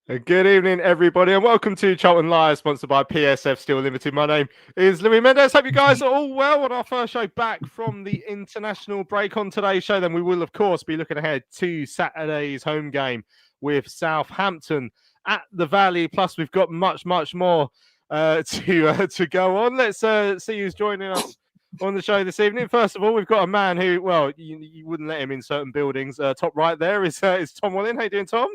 Good evening, everybody, and welcome to Charlton Live, sponsored by PSF Steel Limited. My name is Louis Mendes. Hope you guys are all well on our first show back from the international break. On today's show, then we will, of course, be looking ahead to Saturday's home game with Southampton at the Valley. Plus, we've got much more to go on. Let's see who's joining us on the show this evening. First of all, we've got a man who, well, you wouldn't let him in certain buildings. Top right there is Tom Wallen. How you doing, Tom?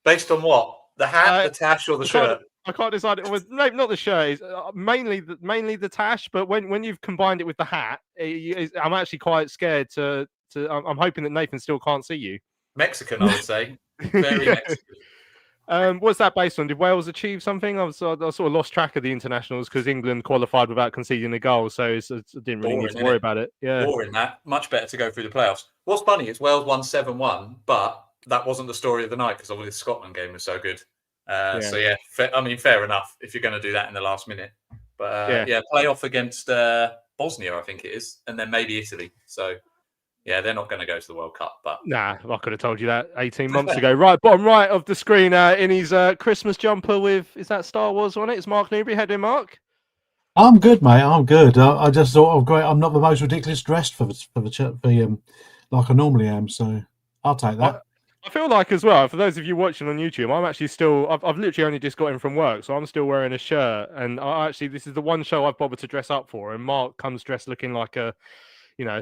Based on what? The hat, the tash, or the shirt? I can't decide. It was not the shirt. Mainly the tash. But when you've combined it with the hat, I'm actually quite scared to. I'm hoping that Nathan still can't see you. Mexican, I would say. Very Mexican. What's that based on? Did Wales achieve something? I sort of lost track of the internationals because England qualified without conceding a goal, so I didn't really need to worry about it. Yeah, boring that. Much better to go through the playoffs. What's funny is Wales won 7-1, but that wasn't the story of the night because obviously the Scotland game was so good. So yeah, fair enough if you're going to do that in the last minute. But playoff against Bosnia, I think it is, and then maybe Italy. So yeah, they're not going to go to the World Cup. But nah, I could have told you that 18 months ago. Right, bottom right of the screen, in his Christmas jumper with is that Star Wars on it? It's Mark Newbury. How do you, Mark? I'm good, mate. I'm good. I just thought I'm not the most ridiculous dressed for like I normally am, so I'll take that. I feel like as well, for those of you watching on YouTube, I'm actually still, I've literally only just got in from work, so I'm still wearing a shirt. And this is the one show I've bothered to dress up for. And Mark comes dressed looking like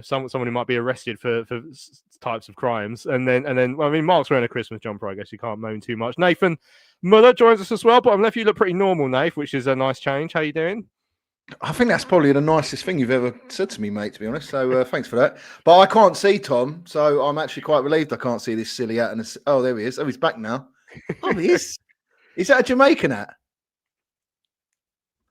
someone who might be arrested for types of crimes. And then, well, I mean, Mark's wearing a Christmas jumper. I guess you can't moan too much. Nathan Muller joins us as well, but I'm left you look pretty normal, Nath, which is a nice change. How you doing? I think that's probably the nicest thing you've ever said to me, mate, to be honest. So thanks for that. But I can't see Tom, so I'm actually quite relieved I can't see this silly hat. Oh, there he is. Oh, he's back now. Oh, he is. Is that a Jamaican hat?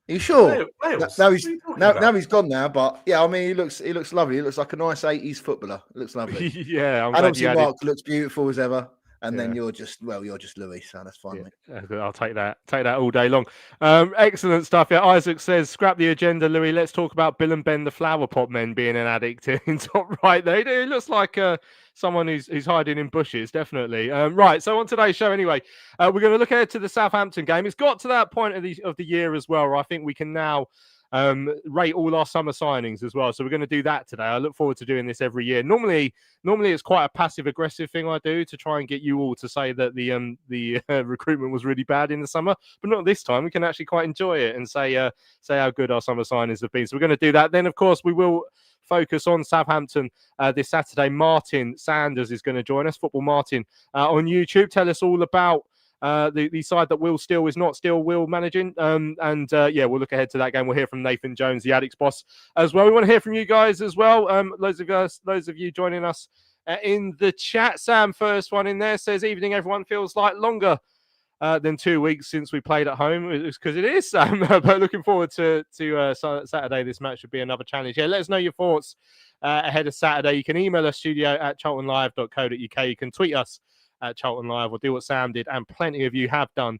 Are you sure? Wales. Now he's gone now, but yeah, I mean, he looks lovely. He looks like a nice 80s footballer. It looks lovely. Yeah, and obviously Mark looks beautiful as ever. And then you're just Louis, so that's fine, mate. I'll take that all day long. Excellent stuff. Yeah, Isaac says, scrap the agenda, Louis. Let's talk about Bill and Ben, the flower pot men, being an addict in top right there. He looks like someone who's hiding in bushes, definitely. Right, so on today's show, anyway, we're going to look ahead to the Southampton game. It's got to that point of the year as well, where I think we can now rate all our summer signings as well. So we're going to do that today. I look forward to doing this every year. Normally it's quite a passive aggressive thing I do to try and get you all to say that the recruitment was really bad in the summer, but not this time. We can actually quite enjoy it and say how good our summer signings have been. So we're going to do that. Then of course we will focus on Southampton this Saturday. Martin Sanders is going to join us, Football Martin, on YouTube. Tell us all about the side that Will Steele is not still Will managing. We'll look ahead to that game. We'll hear from Nathan Jones, the Addicts boss, as well. We want to hear from you guys as well. Those of you joining us in the chat. Sam, first one in there, says, evening, everyone. Feels like longer than 2 weeks since we played at home. It's because it is, Sam. But looking forward to Saturday. This match should be another challenge. Yeah, let us know your thoughts ahead of Saturday. You can email us, studio@charltonlive.co.uk. You can tweet us at Charlton Live, or do what Sam did, and plenty of you have done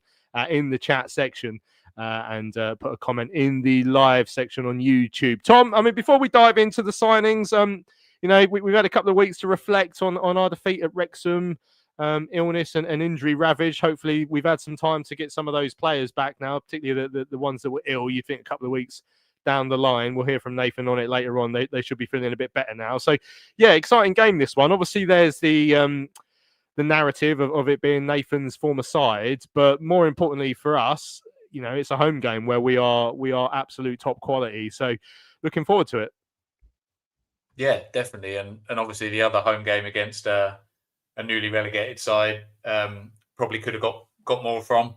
in the chat section, and put a comment in the live section on YouTube. Tom, I mean, before we dive into the signings, we've had a couple of weeks to reflect on our defeat at Wrexham, illness and injury ravage. Hopefully, we've had some time to get some of those players back now, particularly the ones that were ill. You think a couple of weeks down the line, we'll hear from Nathan on it later on. They should be feeling a bit better now. So, yeah, exciting game, this one. Obviously, there's the narrative of it being Nathan's former side, but more importantly for us, it's a home game where we are absolute top quality. So looking forward to it. Yeah, definitely. And obviously the other home game against a newly relegated side, probably could have got more from.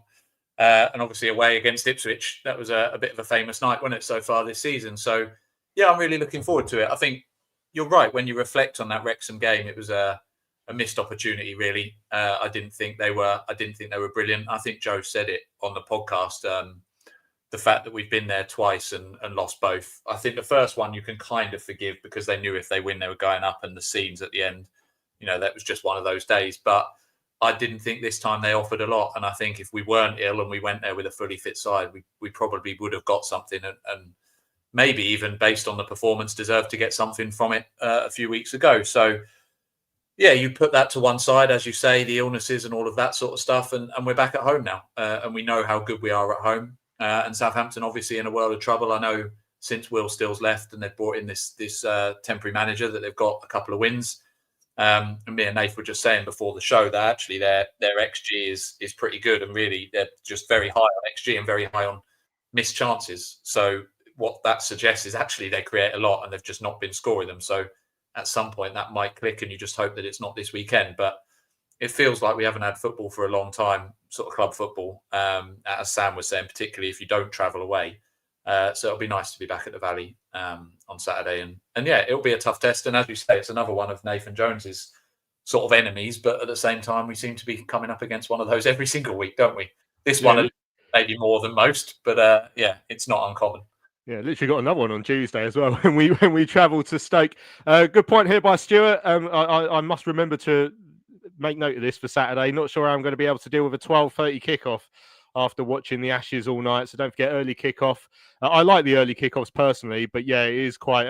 And obviously away against Ipswich, that was a bit of a famous night, wasn't it, so far this season? So yeah, I'm really looking forward to it. I think you're right. When you reflect on that Wrexham game, it was a missed opportunity, really. I didn't think they were brilliant. I think Joe said it on the podcast. The fact that we've been there twice and lost both. I think the first one you can kind of forgive because they knew if they win, they were going up, and the scenes at the end, that was just one of those days. But I didn't think this time they offered a lot. And I think if we weren't ill and we went there with a fully fit side, we probably would have got something, and maybe even based on the performance, deserved to get something from it a few weeks ago. So yeah, you put that to one side, as you say, the illnesses and all of that sort of stuff, and we're back at home now, and we know how good we are at home. And Southampton, obviously, in a world of trouble. I know since Will Still's left, and they've brought in this temporary manager, that they've got a couple of wins. And me and Nath were just saying before the show that actually their XG is pretty good, and really they're just very high on XG and very high on missed chances. So what that suggests is actually they create a lot, and they've just not been scoring them. So at some point that might click, and you just hope that it's not this weekend. But it feels like we haven't had football for a long time, sort of club football, as Sam was saying, particularly if you don't travel away. So it'll be nice to be back at the Valley on Saturday. And yeah, it'll be a tough test. And as you say, it's another one of Nathan Jones's sort of enemies. But at the same time, we seem to be coming up against one of those every single week, don't we? This one maybe more than most, but yeah, it's not uncommon. Yeah, literally got another one on Tuesday as well when we travel to Stoke. Good point here by Stuart. I must remember to make note of this for Saturday. Not sure how I'm going to be able to deal with a 12:30 kickoff after watching the Ashes all night. So don't forget early kickoff. I like the early kickoffs personally, but yeah, it is quite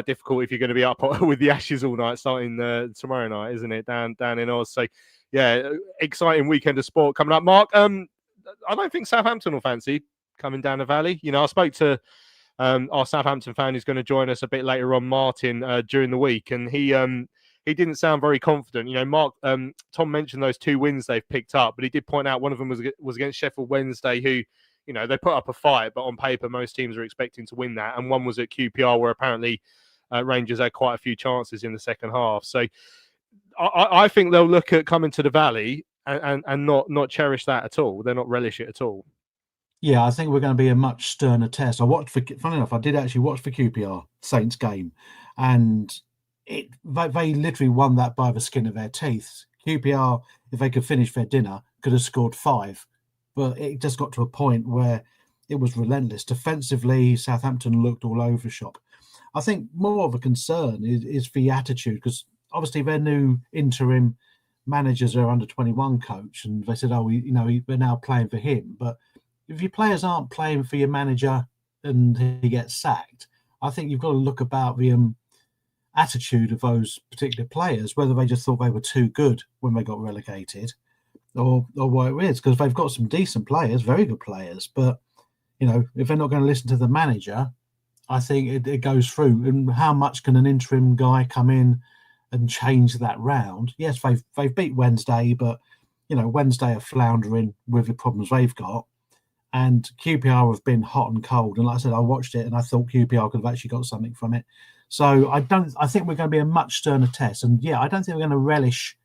difficult if you're going to be up with the Ashes all night starting tomorrow night, isn't it? Down in Oz. So yeah, exciting weekend of sport coming up. Mark, I don't think Southampton will fancy coming down the Valley. You know, I spoke to our Southampton fan who's going to join us a bit later on, Martin, during the week, and he didn't sound very confident. You know, Mark, Tom mentioned those 2 wins they've picked up, but he did point out one of them was against Sheffield Wednesday, who, you know, they put up a fight, but on paper most teams are expecting to win that, and one was at QPR where apparently Rangers had quite a few chances in the second half. So I think they'll look at coming to the Valley and not cherish that at all. They're not relish it at all. Yeah, I think we're going to be a much sterner test. Funny enough, I did actually watch the QPR Saints game, and they literally won that by the skin of their teeth. QPR, if they could finish their dinner, could have scored 5, but it just got to a point where it was relentless. Defensively, Southampton looked all over the shop. I think more of a concern is the attitude, because obviously their new interim managers are under 21 coach, and they said, we're now playing for him, but if your players aren't playing for your manager and he gets sacked, I think you've got to look about the attitude of those particular players, whether they just thought they were too good when they got relegated or what it is, because they've got some decent players, very good players. But, you know, if they're not going to listen to the manager, I think it goes through. And how much can an interim guy come in and change that round? Yes, they've beat Wednesday, but, you know, Wednesday are floundering with the problems they've got. And QPR have been hot and cold. And like I said, I watched it and I thought QPR could have actually got something from it. So I think we're going to be a much sterner test. And yeah, I don't think we're going to relish,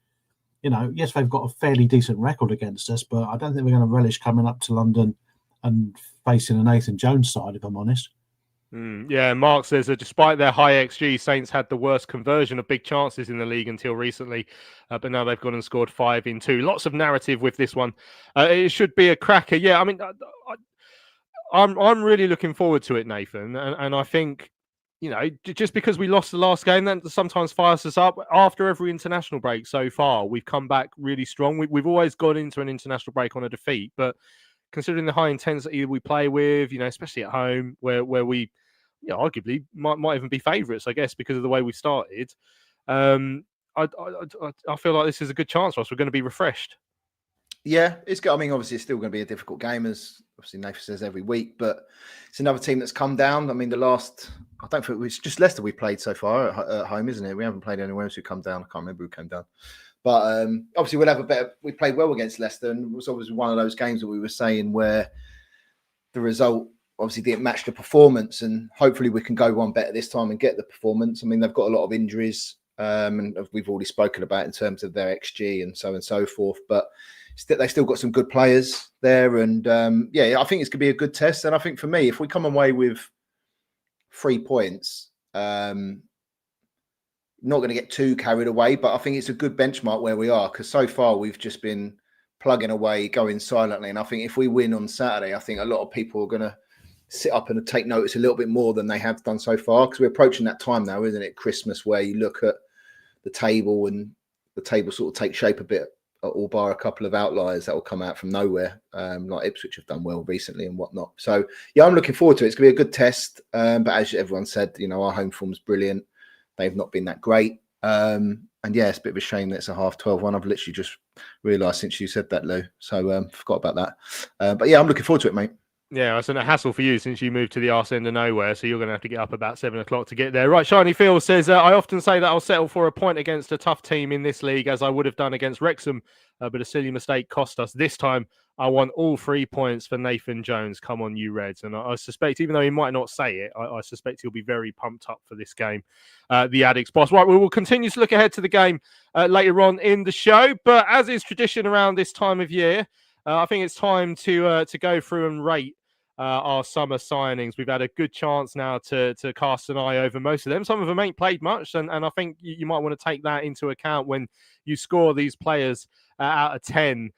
you know, yes, they've got a fairly decent record against us, but I don't think we're going to relish coming up to London and facing a Nathan Jones side, if I'm honest. Yeah, Mark says that despite their high XG, Saints had the worst conversion of big chances in the league until recently, but now they've gone and scored 5 in 2. Lots of narrative with this one. It should be a cracker. Yeah, I mean, I'm really looking forward to it, Nathan, and I think, you know, just because we lost the last game, that sometimes fires us up. After every international break so far, we've come back really strong. We've always gone into an international break on a defeat, but considering the high intensity we play with, you know, especially at home, where we, you know, arguably might even be favourites, I guess, because of the way we started. I feel like this is a good chance for us. We're going to be refreshed. Yeah, it's good. I mean, obviously, it's still going to be a difficult game, as obviously Nathan says every week, but it's another team that's come down. I mean, I don't think it was just Leicester we played so far at home, isn't it? We haven't played anywhere else who come down. I can't remember who came down. But obviously, we played well against Leicester, and it was obviously one of those games that we were saying where the result obviously didn't match the performance, and hopefully we can go one better this time and get the performance. I mean, they've got a lot of injuries, and we've already spoken about in terms of their XG and so forth, but they've still got some good players there. And yeah, I think it's going to be a good test. And I think for me, if we come away with 3 points, not going to get too carried away, but I think it's a good benchmark where we are, because so far we've just been plugging away, going silently. And I think if we win on Saturday, I think a lot of people are going to sit up and take notice a little bit more than they have done so far, because we're approaching that time now, isn't it? Christmas, where you look at the table and the table sort of takes shape a bit, all bar a couple of outliers that will come out from nowhere, like Ipswich have done well recently and whatnot. So yeah, I'm looking forward to it. It's going to be a good test. But as everyone said, you know, our home form's brilliant. They've not been that great. And yeah, it's a bit of a shame that it's a half 12 one. I've literally just realised since you said that, Lou. So forgot about that. But yeah, I'm looking forward to it, mate. Yeah, it's a hassle for you since you moved to the arse end of nowhere, so you're going to have to get up about 7 o'clock to get there. Right, Shiny Phil says, I often say that I'll settle for a point against a tough team in this league, as I would have done against Wrexham, but a silly mistake cost us. This time, I want all 3 points for Nathan Jones. Come on, you Reds. And I suspect, even though he might not say it, I suspect he'll be very pumped up for this game, the Addicts boss. Right, we will continue to look ahead to the game later on in the show, but as is tradition around this time of year, I think it's time to go through and rate our summer signings. We've had a good chance now to cast an eye over most of them. Some of them ain't played much, and I think you might want to take that into account when you score these players out of 10,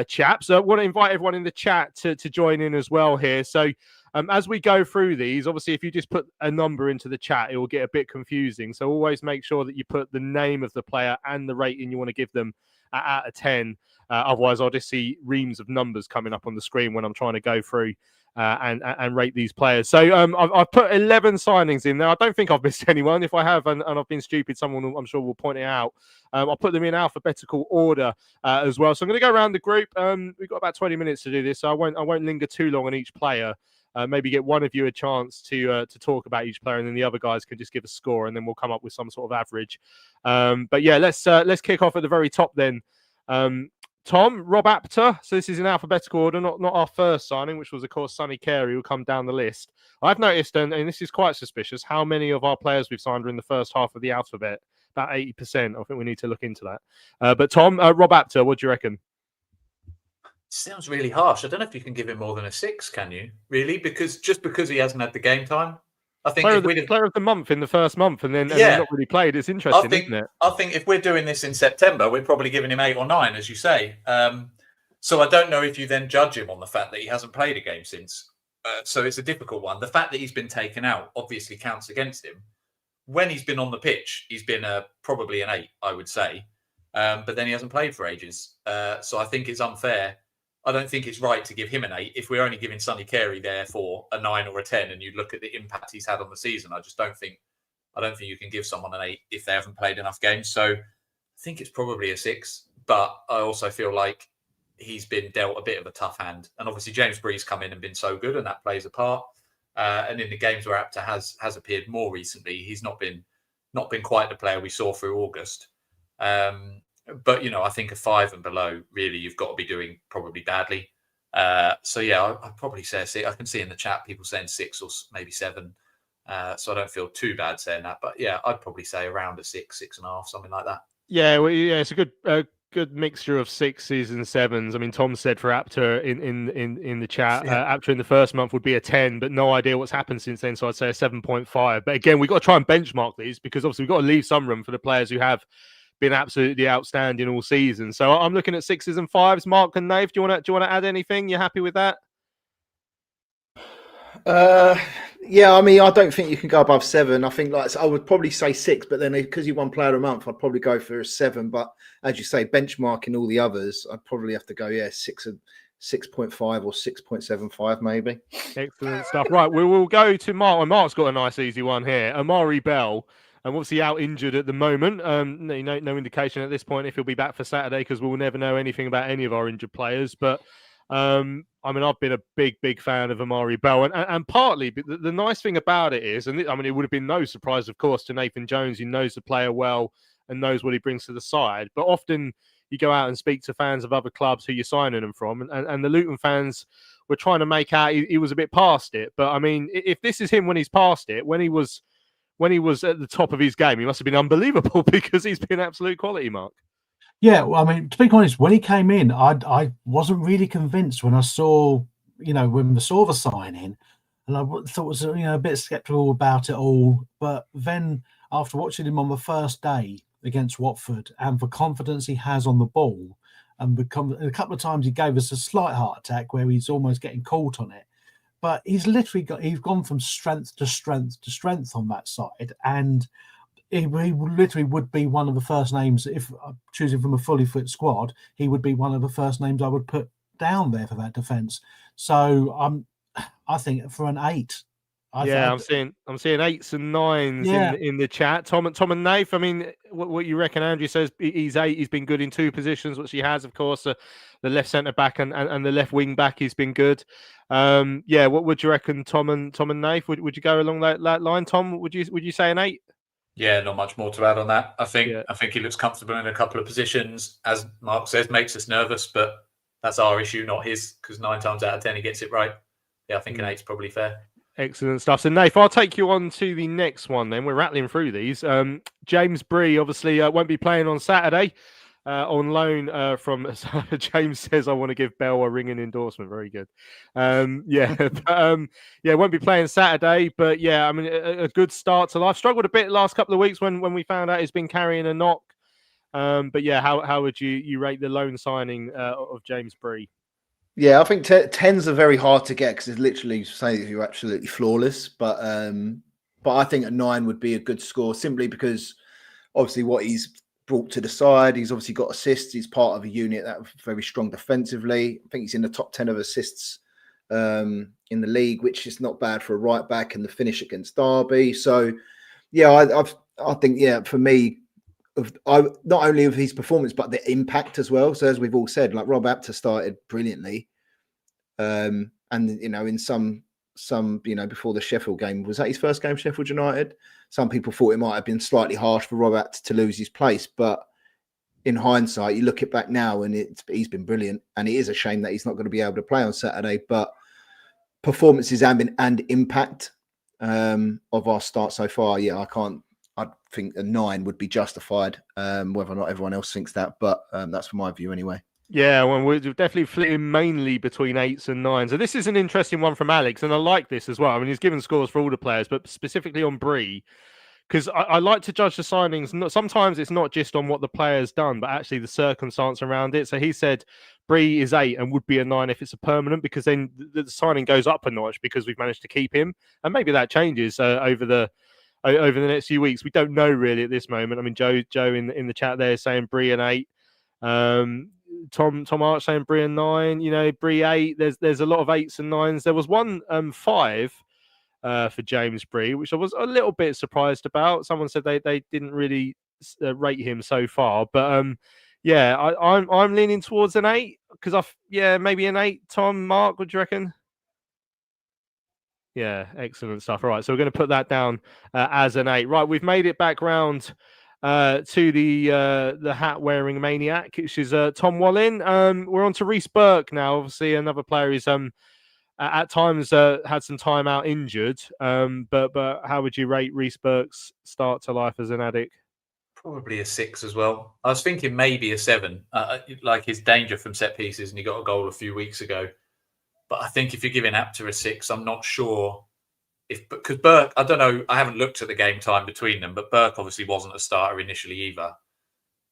chaps. I want to invite everyone in the chat to join in as well here. So as we go through these, obviously, if you just put a number into the chat, it will get a bit confusing. So always make sure that you put the name of the player and the rating you want to give them out of 10. Otherwise, I'll just see reams of numbers coming up on the screen when I'm trying to go through and rate these players. So I've put 11 signings in there. I don't think I've missed anyone. If I have and I've been stupid, someone I'm sure will point it out. I'll put them in alphabetical order as well. So I'm going to go around the group. We've got about 20 minutes to do this, so I won't linger too long on each player. Maybe get one of you a chance to talk about each player, and then the other guys can just give a score, and then we'll come up with some sort of average. But yeah, let's kick off at the very top then. Tom, Rob Apter. So this is in alphabetical order, not our first signing, which was, of course, Sonny Carey, who will come down the list. I've noticed, and this is quite suspicious, how many of our players we've signed are in the first half of the alphabet. About 80%. I think we need to look into that. But Tom, Rob Apter, what do you reckon? Sounds really harsh. I don't know if you can give him more than a 6, can you? Really? Because he hasn't had the game time. I think player of the month in the first month, and then not really played. It's interesting, isn't it? I think if we're doing this in September, we're probably giving him 8 or 9, as you say. So I don't know if you then judge him on the fact that he hasn't played a game since. So it's a difficult one. The fact that he's been taken out obviously counts against him. When he's been on the pitch, he's been probably an 8, I would say. But then he hasn't played for ages. So I think it's unfair. I don't think it's right to give him an 8 if we're only giving Sonny Carey therefore a 9 or a 10, and you look at the impact he's had on the season. I don't think you can give someone an 8 if they haven't played enough games. So I think it's probably a 6, but I also feel like he's been dealt a bit of a tough hand. And obviously James Bree's come in and been so good, and that plays a part. And in the games where Apter has appeared more recently, he's not been quite the player we saw through August. But, I think a 5 and below, really, you've got to be doing probably badly. So, yeah, I'd probably say a 6. I can see in the chat people saying 6 or maybe 7. So I don't feel too bad saying that. But, yeah, I'd probably say around a 6, 6.5, something like that. Yeah, well, yeah, it's a good mixture of 6s and 7s. I mean, Tom said for Apter in the chat, Apter in the first month would be a 10, but no idea what's happened since then. So I'd say a 7.5. But again, we've got to try and benchmark these, because obviously we've got to leave some room for the players who have been absolutely outstanding all season. So I'm looking at 6s and 5s. Mark and Nave, do you want to add anything? You happy with that? Yeah, I mean, I don't think you can go above 7. I think I would probably say 6, but then because you won player of the month, I'd probably go for a 7. But as you say, benchmarking all the others, I'd probably have to go 6.5 or 6.75 maybe. Excellent stuff. Right, we will go to Mark. And Mark's got a nice easy one here. Amari Bell. And obviously out injured at the moment. No indication at this point if he'll be back for Saturday, because we'll never know anything about any of our injured players. But I mean, I've been a big fan of Amari Bell, and partly the nice thing about it is, and I mean, it would have been no surprise, of course, to Nathan Jones, who knows the player well and knows what he brings to the side. But often you go out and speak to fans of other clubs who you're signing them from, and the Luton fans were trying to make out he was a bit past it. But I mean, if this is him when he's past it, when he was at the top of his game, he must have been unbelievable, because he's been absolute quality, Mark. Yeah, well, I mean, to be honest, when he came in, I wasn't really convinced when I saw, when we saw the signing, and I thought was, a bit sceptical about it all. But then after watching him on the first day against Watford, and the confidence he has on the ball, and a couple of times he gave us a slight heart attack where he's almost getting caught on it. But he's gone from strength to strength to strength on that side, and he literally would be one of the first names, if choosing from a fully fit squad, he would be one of the first names I would put down there for that defence. So I think for an 8, I'm seeing 8s and 9s in the chat. Tom and Nath. I mean, what you reckon? Andrew says he's 8. He's been good in 2 positions, which he has, of course. The left centre back and the left wing back. He's been good. What would you reckon, Tom and Nath? Would you go along that line, Tom? Would you say an 8? Yeah, not much more to add on that. I think he looks comfortable in a couple of positions. As Mark says, makes us nervous, but that's our issue, not his, because 9 times out of 10 he gets it right. Yeah, I think an 8's probably fair. Excellent stuff. So, Nath, I'll take you on to the next one then. We're rattling through these. James Bree obviously won't be playing on Saturday on loan from... James says, I want to give Bell a ringing endorsement. Very good. Won't be playing Saturday. But, yeah, I mean, a good start to life. Struggled a bit last couple of weeks when we found out he's been carrying a knock. But, yeah, how would you rate the loan signing of James Bree? Yeah, I think 10s are very hard to get because it's literally saying you're absolutely flawless. But I think a 9 would be a good score simply because obviously what he's brought to the side, he's obviously got assists. He's part of a unit that's very strong defensively. I think he's in the top 10 of assists in the league, which is not bad for a right back, and the finish against Derby. So, yeah, I think for me, not only of his performance but the impact as well. So as we've all said, like Rob Apter started brilliantly, and in some before the Sheffield game, was that his first game, Sheffield United? Some people thought it might have been slightly harsh for Rob Apter to lose his place, but in hindsight, you look it back now and he's been brilliant. And it is a shame that he's not going to be able to play on Saturday. But performances and impact of our start so far, I think a 9 would be justified, whether or not everyone else thinks that, but that's my view anyway. Yeah, well, we're definitely flitting mainly between 8s and 9s. So this is an interesting one from Alex, and I like this as well. I mean, he's given scores for all the players, but specifically on Bree, because I like to judge the signings. Sometimes it's not just on what the player's done, but actually the circumstance around it. So he said Bree is 8 and would be a 9 if it's a permanent, because then the signing goes up a notch because we've managed to keep him, and maybe that changes over the next few weeks. We don't know really at this moment. I mean, Joe in the chat there is saying Bree an 8. Tom Arch saying Bree a 9. Bree 8. There's a lot of 8s and 9s. There was one 5 for James Bree, which I was a little bit surprised about. Someone said they didn't really rate him so far, but I'm leaning towards an 8 because maybe an 8. Tom, Mark, what do you reckon? Yeah, excellent stuff. All right, so we're going to put that down as an 8. Right, we've made it back round to the hat-wearing maniac, which is Tom Wallin. We're on to Reece Burke now. Obviously, another player who's at times had some time out injured. But how would you rate Reece Burke's start to life as an addict? Probably a 6 as well. I was thinking maybe a 7, like his danger from set pieces, and he got a goal a few weeks ago. But I think if you're giving Apter a 6, I'm not sure because Burke, I don't know, I haven't looked at the game time between them, but Burke obviously wasn't a starter initially either.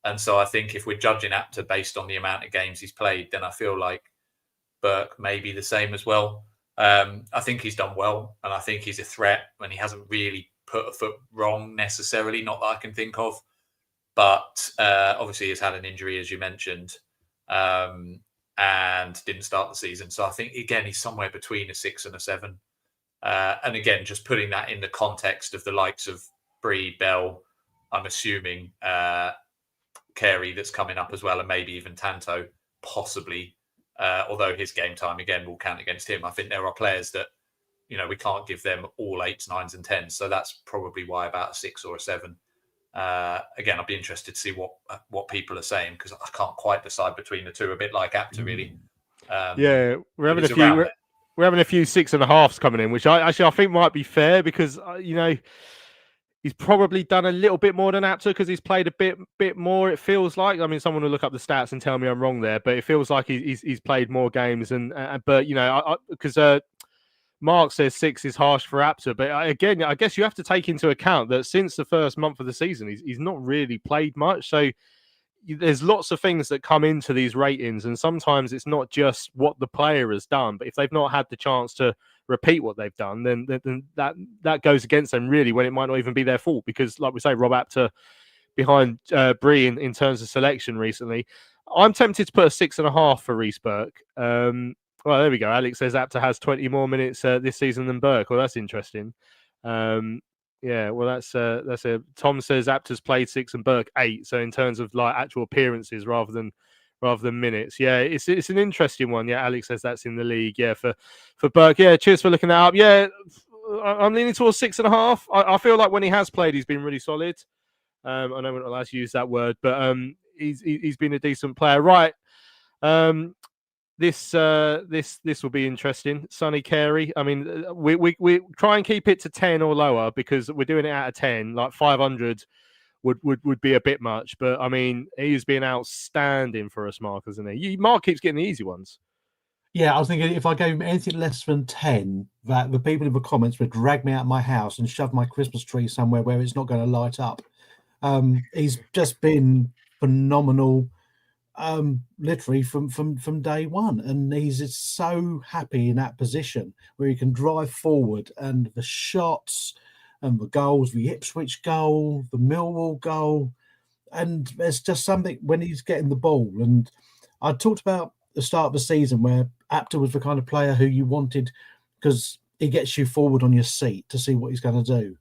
And so I think if we're judging Apter based on the amount of games he's played, then I feel like Burke may be the same as well. I think he's done well, and I think he's a threat when he hasn't really put a foot wrong necessarily, not that I can think of. But obviously he's had an injury, as you mentioned, and didn't start the season. So I think, again, he's somewhere between a 6 and a 7. And again, just putting that in the context of the likes of Bree, Bell, I'm assuming Carey that's coming up as well, and maybe even Tanto, possibly. Although his game time, again, will count against him. I think there are players that, we can't give them all 8s, 9s and 10s. So that's probably why about a 6 or a 7. Again, I'd be interested to see what people are saying, because I can't quite decide between the two, a bit like Apter, really. We're having a few... We're having a few 6.5s coming in, which I think might be fair because, he's probably done a little bit more than Apter because he's played a bit more, it feels like. I mean, someone will look up the stats and tell me I'm wrong there, but it feels like he's played more games. Because Mark says 6 is harsh for Apter. But again, I guess you have to take into account that since the first month of the season, he's not really played much. So there's lots of things that come into these ratings, and sometimes it's not just what the player has done, but if they've not had the chance to repeat what they've done, then that goes against them really, when it might not even be their fault, because like we say, Rob Apter behind Bree in terms of selection recently. I'm tempted to put a 6.5 for Reece Burke. Well, there we go. Alex says Apter has 20 more minutes this season than Burke. Well, that's interesting. Yeah, well, that's a. Tom says Apter's played 6 and Burke 8. So in terms of like actual appearances rather than minutes, yeah, it's an interesting one. Yeah, Alex says that's in the league. Yeah, for Burke. Yeah, cheers for looking that up. Yeah, I'm leaning towards 6.5. I feel like when he has played, he's been really solid. I know we're not allowed to use that word, but he's been a decent player, right? This will be interesting. Sonny Carey. I mean, we try and keep it to 10 or lower because we're doing it out of 10. Like 500 would be a bit much, but I mean, he's been outstanding for us, Mark, isn't he? Mark keeps getting the easy ones. Yeah, I was thinking if I gave him anything less than 10, that the people in the comments would drag me out of my house and shove my Christmas tree somewhere where it's not going to light up. He's just been phenomenal, literally from day one, and he's just so happy in that position where he can drive forward, and the shots and the goals, the Ipswich goal, the Millwall goal, and there's just something when he's getting the ball. And I talked about the start of the season where Apter was the kind of player who you wanted because he gets you forward on your seat to see what he's going to do,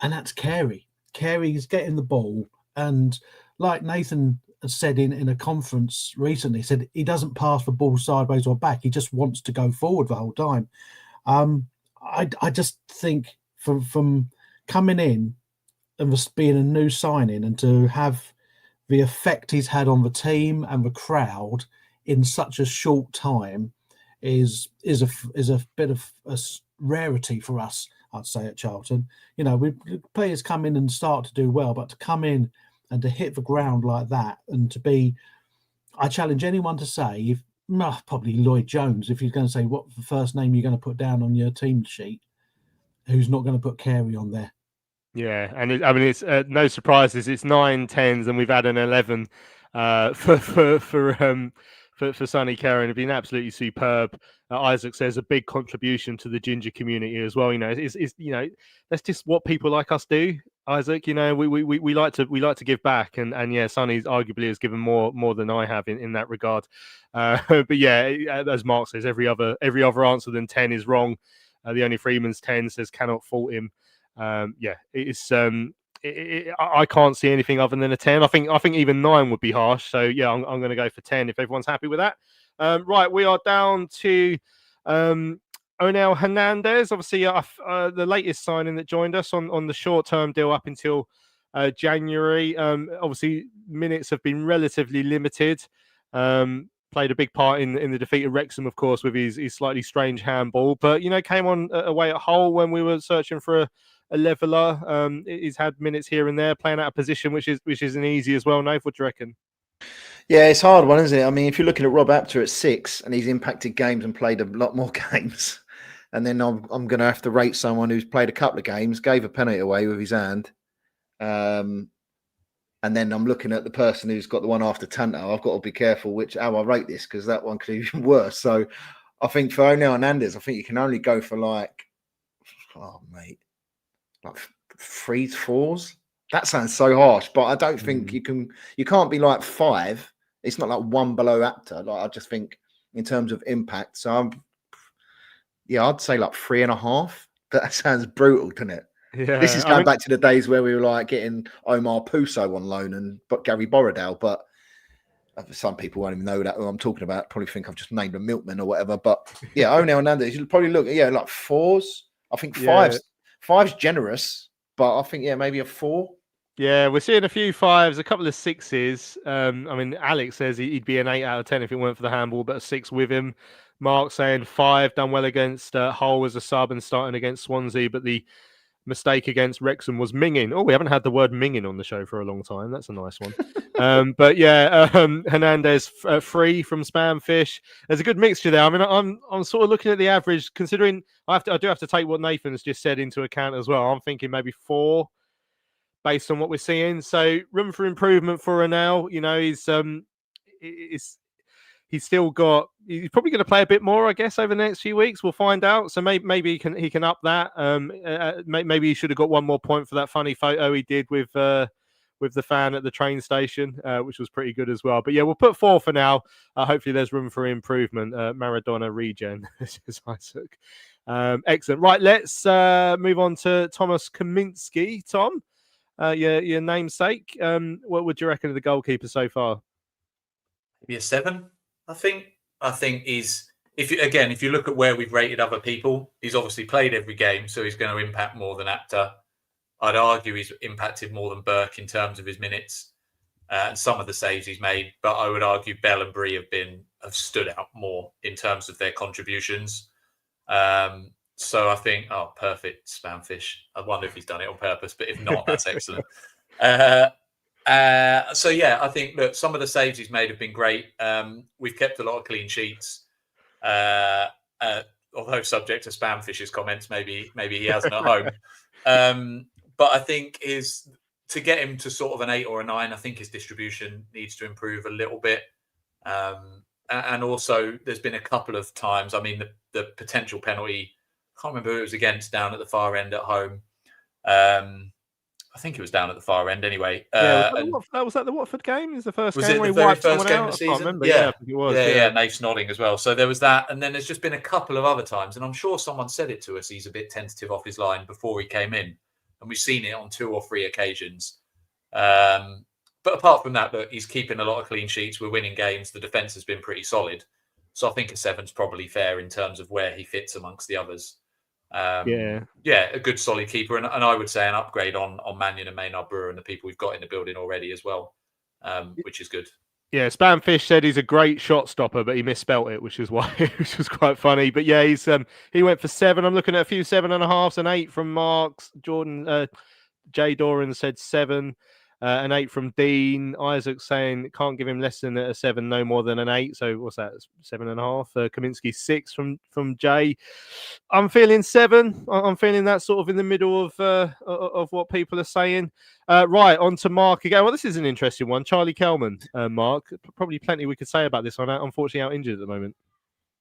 and that's Carey. Carey's getting the ball, and like Nathan said in a conference recently, said he doesn't pass the ball sideways or back. He just wants to go forward the whole time. I just think from coming in and just being a new signing and to have the effect he's had on the team and the crowd in such a short time is a bit of a rarity for us, I'd say, at Charlton. You know, players come in and start to do well, but to come in and to hit the ground like that, and to be, I challenge anyone to say, probably Lloyd Jones, if he's going to say what the first name you're going to put down on your team sheet, who's not going to put Carey on there. Yeah, and it's no surprises. It's 9 10s, and we've had an 11 for Sonny Carey, and it's been absolutely superb. Isaac says a big contribution to the ginger community as well. You know, it's that's just what people like us do. Isaac, you know, we like to give back, and yeah, Sonny's arguably has given more than I have in that regard. But yeah, as Mark says, every other answer than 10 is wrong. The only Freeman's 10 says cannot fault him. Yeah, it's I can't see anything other than a 10. I think even 9 would be harsh. So yeah, I'm going to go for 10 if everyone's happy with that. Right, we are down to Onel Hernandez, obviously the latest signing that joined us on the short-term deal up until January. Obviously, minutes have been relatively limited. Played a big part in the defeat of Wrexham, of course, with his slightly strange handball. But, you know, came on away at Hull when we were searching for a leveller. He's had minutes here and there, playing out of position, which isn't easy as well. Nath, what do you reckon? Yeah, it's a hard one, isn't it? I mean, if you're looking at Rob Apter at 6 and he's impacted games and played a lot more games, and then I'm going to have to rate someone who's played a couple of games, gave a penalty away with his hand, and then I'm looking at the person who's got the one after Tanto. I've got to be careful how I rate this because that one could be even worse. So I think for Onel Hernandez, I think you can only go for like 3 4s. That sounds so harsh, but I don't think you can't be like 5. It's not like 1 below Apter. Like I just think in terms of impact. So I'd say like 3.5. That sounds brutal, doesn't it? Yeah, this is going back to the days where we were like getting Omar Puso on loan and Gary Borrowdale, but some people won't even know that who I'm talking about. Probably think I've just named a milkman or whatever. But yeah, Onel Hernandez, you'll probably look at like 4s. I think 5's generous, but I think maybe a 4. Yeah, we're seeing a few 5s, a couple of 6s. I mean, Alex says he'd be an 8 out of 10 if it weren't for the handball, but a 6 with him. Mark saying 5, done well against Hull as a sub and starting against Swansea, but the mistake against Wrexham was minging. Oh, we haven't had the word minging on the show for a long time. That's a nice one. But yeah, Hernandez 3 from Spamfish. There's a good mixture there. I mean, I'm sort of looking at the average, considering I do have to take what Nathan's just said into account as well. I'm thinking maybe 4 based on what we're seeing. So room for improvement for Onel. You know, he's still got. He's probably going to play a bit more, I guess, over the next few weeks. We'll find out. So maybe he can up that. Maybe he should have got one more point for that funny photo he did with with the fan at the train station, which was pretty good as well. But yeah, we'll put 4 for now. Hopefully there's room for improvement. Maradona regen, says Isaac. Excellent. Right, let's move on to Thomas Kaminski. Tom, your namesake. What would you reckon of the goalkeeper so far? Maybe a 7, I think. I think if you look at where we've rated other people, he's obviously played every game, so he's going to impact more than Apter. I'd argue he's impacted more than Burke in terms of his minutes and some of the saves he's made. But I would argue Bell and Bree have stood out more in terms of their contributions. So I think, perfect spamfish. I wonder if he's done it on purpose, but if not, that's excellent. So yeah, I think look, some of the saves he's made have been great. We've kept a lot of clean sheets. Although subject to spamfish's comments, maybe he hasn't at home. But I think to get him to sort of an 8 or a 9, I think his distribution needs to improve a little bit. And also, there's been a couple of times. I mean, the potential penalty. I can't remember who it was against down at the far end at home. I think it was down at the far end anyway. Was that the Watford game? Is the first game where he very wiped first someone game out? of the I can't season? remember. Yeah, I think it was. Yeah, Nate's nodding as well. So there was that, and then there's just been a couple of other times, and I'm sure someone said it to us. He's a bit tentative off his line before he came in, and we've seen it on 2 or 3 occasions. But apart from that, look, he's keeping a lot of clean sheets. We're winning games. The defence has been pretty solid. So I think a 7's probably fair in terms of where he fits amongst the others. A good solid keeper, and I would say an upgrade on Mannion and Maynard Brewer and the people we've got in the building already as well, which is good. Yeah, Spamfish said he's a great shot stopper, but he misspelt it, which was quite funny. But yeah, he went for 7. I'm looking at a few 7.5s and 8 from Marks. Jordan Jay Doran said 7. An 8 from Dean. Isaac saying can't give him less than a 7, no more than an 8. So what's that? 7.5. Kaminski 6 from Jay. I'm feeling 7. I'm feeling that sort of in the middle of what people are saying. Right, on to Mark again. Well, this is an interesting one. Charlie Kelman, Mark. Probably plenty we could say about this one. Unfortunately, out injured at the moment.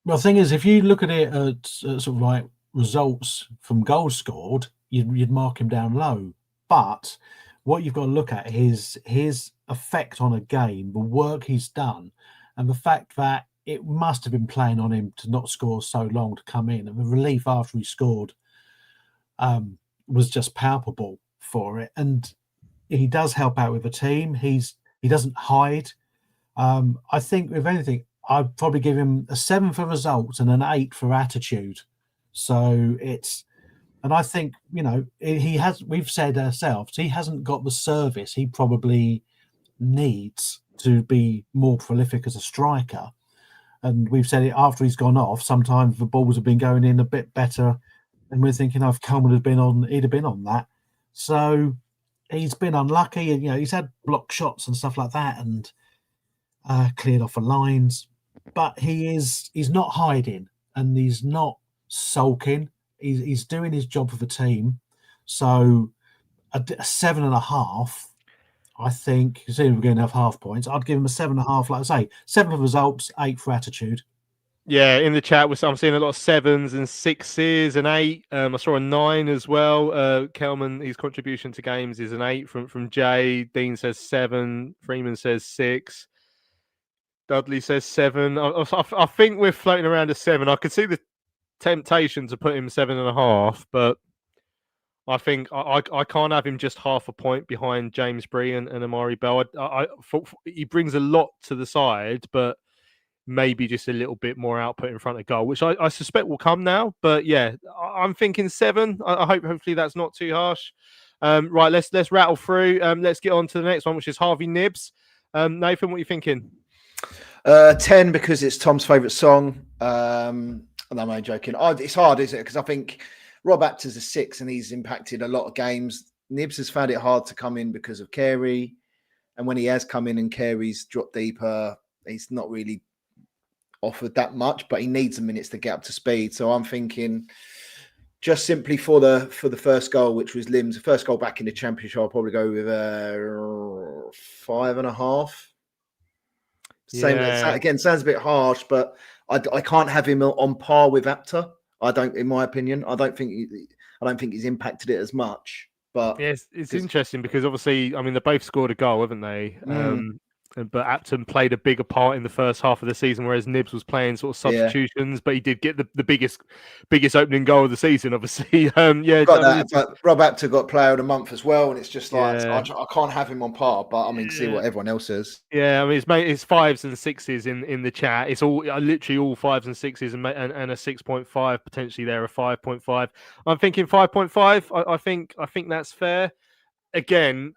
Well, the thing is, if you look at it at sort of like results from goals scored, you'd mark him down low. But what you've got to look at is his effect on a game, the work he's done, and the fact that it must have been playing on him to not score so long to come in. And the relief after he scored was just palpable for it. And he does help out with the team. He doesn't hide. I think, if anything, I'd probably give him a 7 for results and an 8 for attitude. So and I think, we've said ourselves, he hasn't got the service he probably needs to be more prolific as a striker. And we've said it after he's gone off, sometimes the balls have been going in a bit better. And we're thinking, if Kelman had been on, he'd have been on that. So he's been unlucky. And, he's had blocked shots and stuff like that and cleared off the lines. But he's not hiding and he's not sulking. He's doing his job for the team. So a 7.5, I think, considering we're going to have half points, I'd give him a 7.5, like I say, 7 for results, 8 for attitude. Yeah, in the chat, I'm seeing a lot of 7s and 6s and 8. I saw a 9 as well. Kelman, his contribution to games is an 8 from Jay. Dean says 7. Freeman says 6. Dudley says 7. I think we're floating around a 7. I could see the temptation to put him 7.5, but I think I can't have him just half a point behind James Bree and Amari Bell. He brings a lot to the side, but maybe just a little bit more output in front of goal, which I suspect will come now. But yeah, I'm thinking 7. I hope hopefully that's not too harsh. Right, let's rattle through. Let's get on to the next one, which is Harvey Knibbs. Nathan, what are you thinking? 10 because it's Tom's favourite song. No, I'm only joking. It's hard, isn't it? Because I think Rob Apter's a 6 and he's impacted a lot of games. Knibbs has found it hard to come in because of Carey. And when he has come in and Carey's dropped deeper, he's not really offered that much, but he needs the minutes to get up to speed. So I'm thinking just simply for the first goal, which was Lim's first goal back in the Championship, I'll probably go with 5.5. Same again, sounds a bit harsh, but I can't have him on par with Apter. I don't, in my opinion, I don't think he's impacted it as much. But yes, it's interesting because obviously, I mean, they both scored a goal, haven't they? But Apton played a bigger part in the first half of the season, whereas Knibbs was playing sort of substitutions. But he did get the biggest opening goal of the season, obviously. got that. But Rob Apton got Player of the Month as well, and it's just like I can't have him on par. But I mean, see what everyone else says. Yeah, I mean, it's 5s and 6s in the chat. It's all literally all 5s and 6s and a 6.5 potentially there, a 5.5. I'm thinking 5.5. I think that's fair. Again,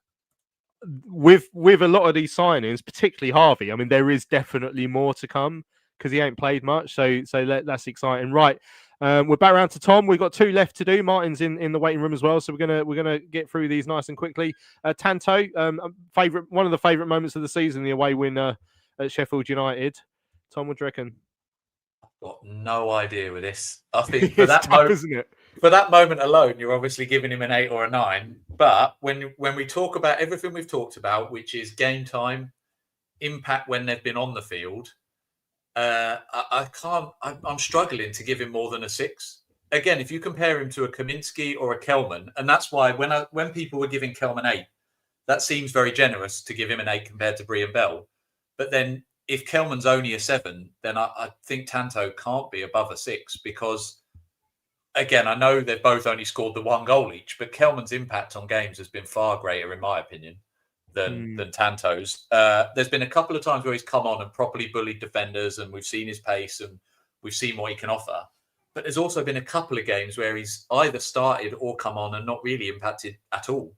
with a lot of these signings, particularly Harvey, I mean, there is definitely more to come because he ain't played much. So that's exciting, right? We're back around to Tom. We've got 2 left to do. Martin's in the waiting room as well, so we're gonna get through these nice and quickly. Tanto, one of the favourite moments of the season, the away win at Sheffield United. Tom, what do you reckon? I've got no idea with this. I think isn't it? For that moment alone, you're obviously giving him an 8 or a 9. But when we talk about everything we've talked about, which is game time, impact when they've been on the field, I'm struggling to give him more than a 6. Again, if you compare him to a Kaminsky or a Kelman, and that's why when people were giving Kelman 8, that seems very generous to give him an 8 compared to Brian Bell. But then if Kelman's only a 7, then I think Tanto can't be above a 6 because, again, I know they've both only scored the 1 goal each, but Kelman's impact on games has been far greater, in my opinion, than Tanto's. There's been a couple of times where he's come on and properly bullied defenders, and we've seen his pace and we've seen what he can offer. But there's also been a couple of games where he's either started or come on and not really impacted at all.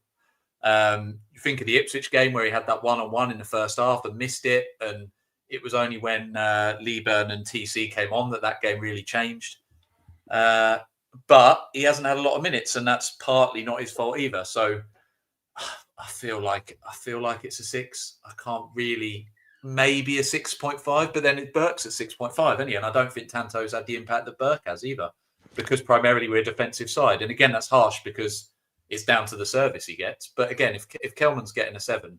You think of the Ipswich game where he had that 1-on-1 in the first half and missed it, and it was only when Lieburn and TC came on that game really changed. But he hasn't had a lot of minutes, and that's partly not his fault either. So I feel like it's a 6. I can't really, maybe a 6.5, but then Burke's at 6.5, isn't he? And I don't think Tanto's had the impact that Burke has either, because primarily we're a defensive side. And again, that's harsh because it's down to the service he gets. But again, if Kelman's getting a 7,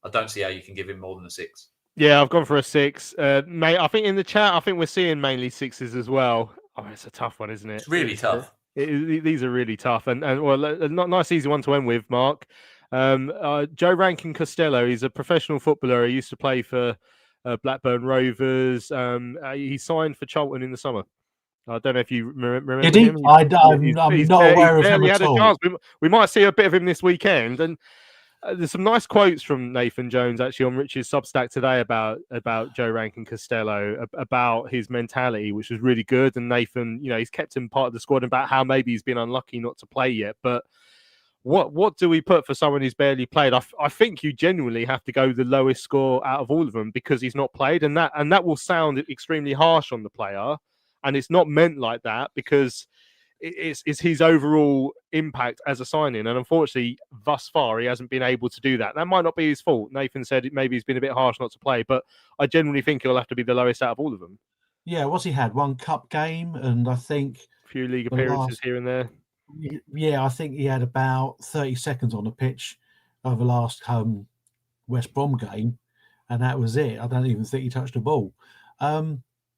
I don't see how you can give him more than a 6. Yeah, I've gone for a 6. Mate, I think in the chat, I think we're seeing mainly 6s as well. Oh, it's a tough one, isn't it? It's really tough. These are really tough. And well, a nice, easy one to end with, Mark. Joe Rankin-Costello, he's a professional footballer. He used to play for Blackburn Rovers. He signed for Charlton in the summer. I don't know if you remember him. I'm not aware of him at all. We might see a bit of him this weekend. And there's some nice quotes from Nathan Jones actually on Rich's Substack today about Joe Rankin-Costello, about his mentality, which was really good. And Nathan, he's kept him part of the squad, about how maybe he's been unlucky not to play yet. But what do we put for someone who's barely played? I think you genuinely have to go the lowest score out of all of them because he's not played, and that will sound extremely harsh on the player, and it's not meant like that because it's his overall impact as a signing, and unfortunately, thus far, he hasn't been able to do that. That might not be his fault. Nathan said maybe he's been a bit harsh not to play, but I genuinely think he'll have to be the lowest out of all of them. Yeah, what's he had? 1 cup game, and I think a few league appearances here and there. Yeah, I think he had about 30 seconds on the pitch over the last West Brom game, and that was it. I don't even think he touched the ball.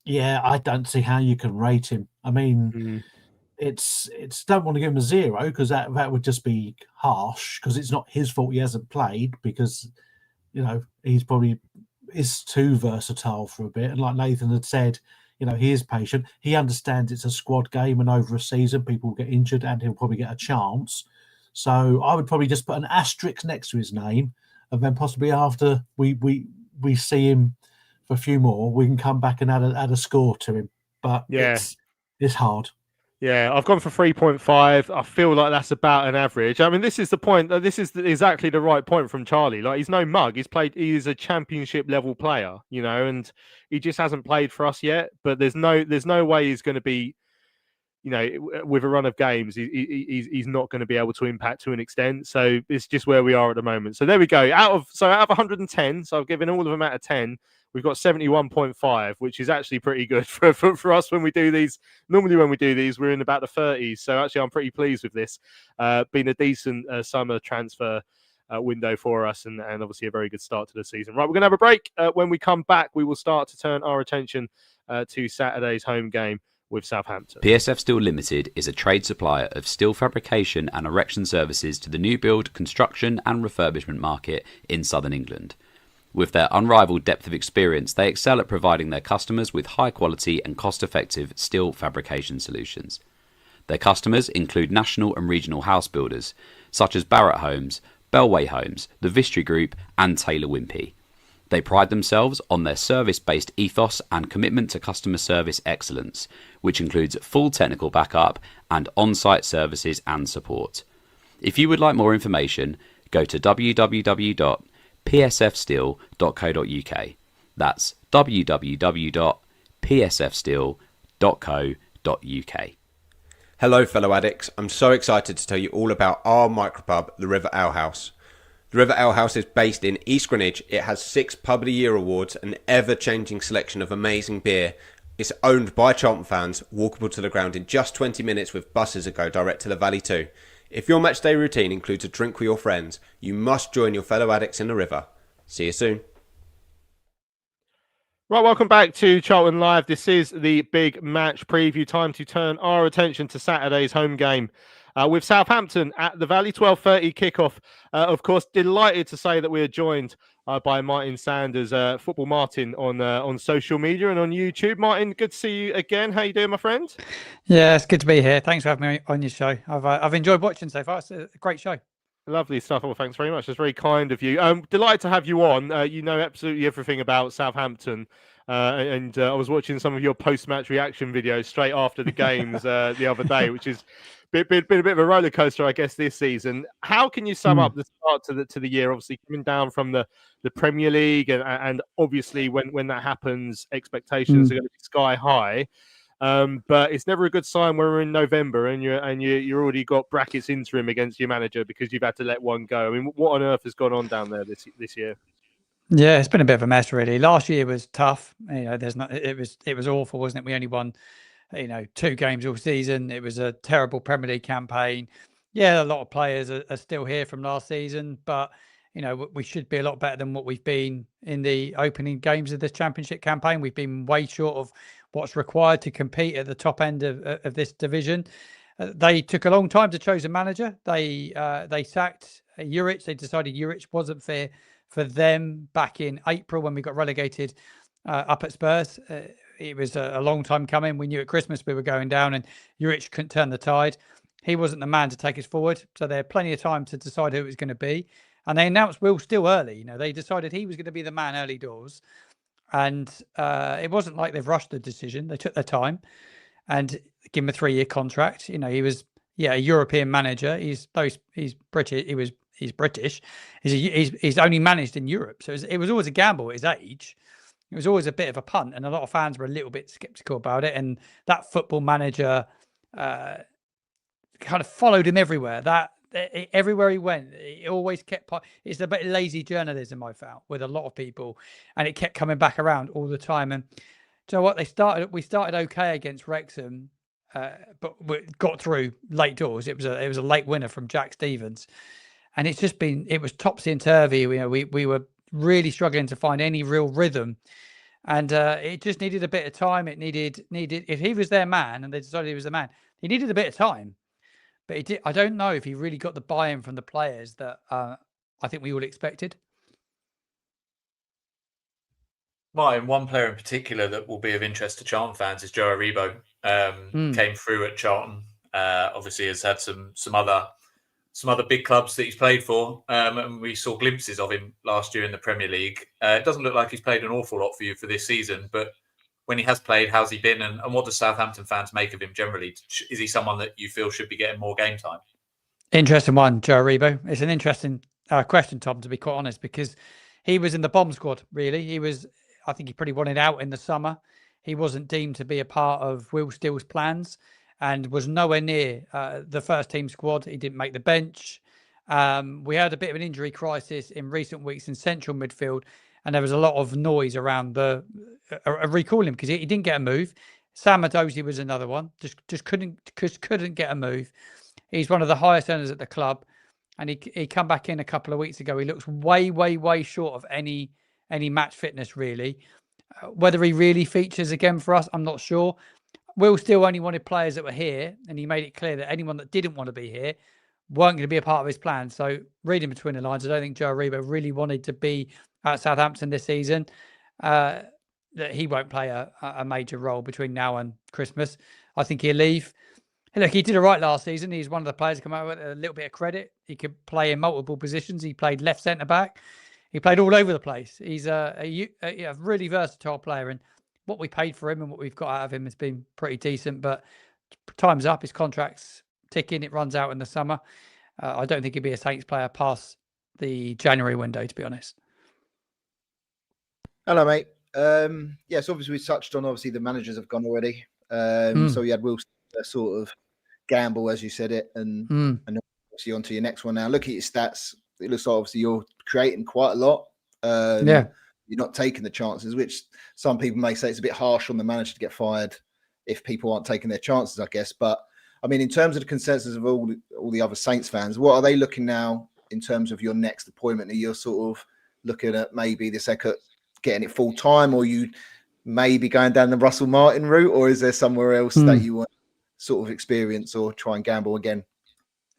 Yeah, I don't see how you can rate him. I mean, it's don't want to give him a 0 because that would just be harsh, because it's not his fault he hasn't played, because he's probably is too versatile for a bit. And like Nathan had said, he is patient. He understands it's a squad game, and over a season people will get injured and he'll probably get a chance. So I would probably just put an asterisk next to his name, and then possibly after we see him for a few more, we can come back and add a score to him. But yeah, it's hard. Yeah, I've gone for 3.5. I feel like that's about an average. I mean, this is the point. This is exactly the right point from Charlie. Like, he's no mug. He is a championship level player, and he just hasn't played for us yet. But there's no way he's going to be, with a run of games, he's not going to be able to impact to an extent. So it's just where we are at the moment. So there we go. Out of 110, so I've given all of them out of 10. We've got 71.5, which is actually pretty good for us when we do these. Normally when we do these, we're in about the 30s. So actually, I'm pretty pleased with this. Been a decent summer transfer window for us, and obviously a very good start to the season. Right, we're going to have a break. When we come back, we will start to turn our attention to Saturday's home game with Southampton. PSF Steel Limited is a trade supplier of steel fabrication and erection services to the new build, construction and refurbishment market in southern England. With their unrivaled depth of experience, they excel at providing their customers with high quality and cost-effective steel fabrication solutions. Their customers include national and regional house builders, such as Barratt Homes, Bellway Homes, the Vistry Group and Taylor Wimpey. They pride themselves on their service-based ethos and commitment to customer service excellence, which includes full technical backup and on-site services and support. If you would like more information, go to www.psfsteel.co.uk. That's www.psfsteel.co.uk. Hello fellow addicts, I'm so excited to tell you all about our micropub, the River Ale House. The River Ale House is based in East Greenwich. It has 6 Pub of the Year awards, an ever-changing selection of amazing beer. It's owned by Charlton fans, walkable to the ground in just 20 minutes with buses that go direct to the Valley too. If your matchday routine includes a drink with your friends, you must join your fellow addicts in the river. See you soon. Right, welcome back to Charlton Live. This is the big match preview. Time to turn our attention to Saturday's home game with Southampton at the Valley, 12:30 kickoff. Of course, delighted to say that we are joined by Martin Sanders, Football Martin, on social media and on YouTube. Martin, good to see you again. How you doing, my friend? Yeah, it's good to be here. Thanks for having me on your show. I've enjoyed watching so far. It's a great show. Lovely stuff. Well, thanks very much. That's very kind of you. Delighted to have you on. You know absolutely everything about Southampton. And I was watching some of your post-match reaction videos straight after the games the other day, which is been a bit of a roller coaster, I guess, this season. How can you sum up the start to the year? Obviously, coming down from the Premier League, and obviously when that happens, expectations are going to be sky high. But it's never a good sign when we're in November and you're already got brackets interim against your manager because you've had to let one go. I mean, what on earth has gone on down there this year? Yeah, it's been a bit of a mess, really. Last year was tough. You know, it was awful, wasn't it? We only won, 2 games all season. It was a terrible Premier League campaign. Yeah, a lot of players are still here from last season, but we should be a lot better than what we've been in the opening games of this Championship campaign. We've been way short of what's required to compete at the top end of this division. They took a long time to choose a manager. They sacked Juric. They decided Juric wasn't fair for them back in April when we got relegated up at Spurs. It was a long time coming. We knew at Christmas we were going down and Juric couldn't turn the tide. He wasn't the man to take us forward. So they had plenty of time to decide who it was going to be. And they announced Will still early. They decided he was going to be the man early doors. And it wasn't like they've rushed the decision. They took their time and give him a 3-year contract. He was, a European manager. He's British. He's British. He's only managed in Europe. So it was always a gamble at his age. It was always a bit of a punt. And a lot of fans were a little bit skeptical about it. And that Football Manager kind of followed him everywhere. Everywhere he went, he always kept. It's a bit of lazy journalism I found with a lot of people, and it kept coming back around all the time. And so what we started okay against Wrexham, but we got through late doors. It was a late winner from Jack Stevens, and it was topsy and turvy. We were really struggling to find any real rhythm, and it just needed a bit of time. It needed if he was their man, and they decided he was the man, he needed a bit of time. But I don't know if he really got the buy-in from the players that I think we all expected. Martin, one player in particular that will be of interest to Charlton fans is Joe Aribo. Came through at Charlton. Obviously, has had some other big clubs that he's played for, and we saw glimpses of him last year in the Premier League. It doesn't look like he's played an awful lot for you for this season, but when he has played, how's he been? And what does Southampton fans make of him generally? Is he someone that you feel should be getting more game time? Interesting one, Joe Aribo. It's an interesting question, Tom, to be quite honest, because he was in the bomb squad, really. I think he pretty wanted out in the summer. He wasn't deemed to be a part of Will Steele's plans and was nowhere near the first team squad. He didn't make the bench. We had a bit of an injury crisis in recent weeks in central midfield, and there was a lot of noise around recalling him because he didn't get a move. Sam Adozie was another one. Just couldn't get a move. He's one of the highest earners at the club, and he come back in a couple of weeks ago. He looks way short of any match fitness, really. Whether he really features again for us, I'm not sure. Will still only wanted players that were here, and he made it clear that anyone that didn't want to be here weren't going to be a part of his plan. So reading between the lines, I don't think Joe Aribo really wanted to be at Southampton this season. That he won't play a major role between now and Christmas. I think he'll leave. Look, he did all right last season. He's one of the players to come out with a little bit of credit. He could play in multiple positions. He played left centre back. He played all over the place. He's a really versatile player, and what we paid for him and what we've got out of him has been pretty decent. But time's up. His contract's ticking. It runs out in the summer. I don't think he'd be a Saints player past the January window, to be honest. Hello, mate. Yes, obviously we touched on the managers have gone already. So you had Will sort of gamble, as you said it, and obviously on to your next one now. Look at your stats. It looks like obviously you're creating quite a lot. You're not taking the chances, which some people may say it's a bit harsh on the manager to get fired if people aren't taking their chances, I guess. But I mean, in terms of the consensus of all the other Saints fans, what are they looking now in terms of your next appointment? Are you sort of looking at maybe the second getting it full time, or you maybe going down the Russell Martin route, or is there somewhere else that you want to sort of experience or try and gamble again?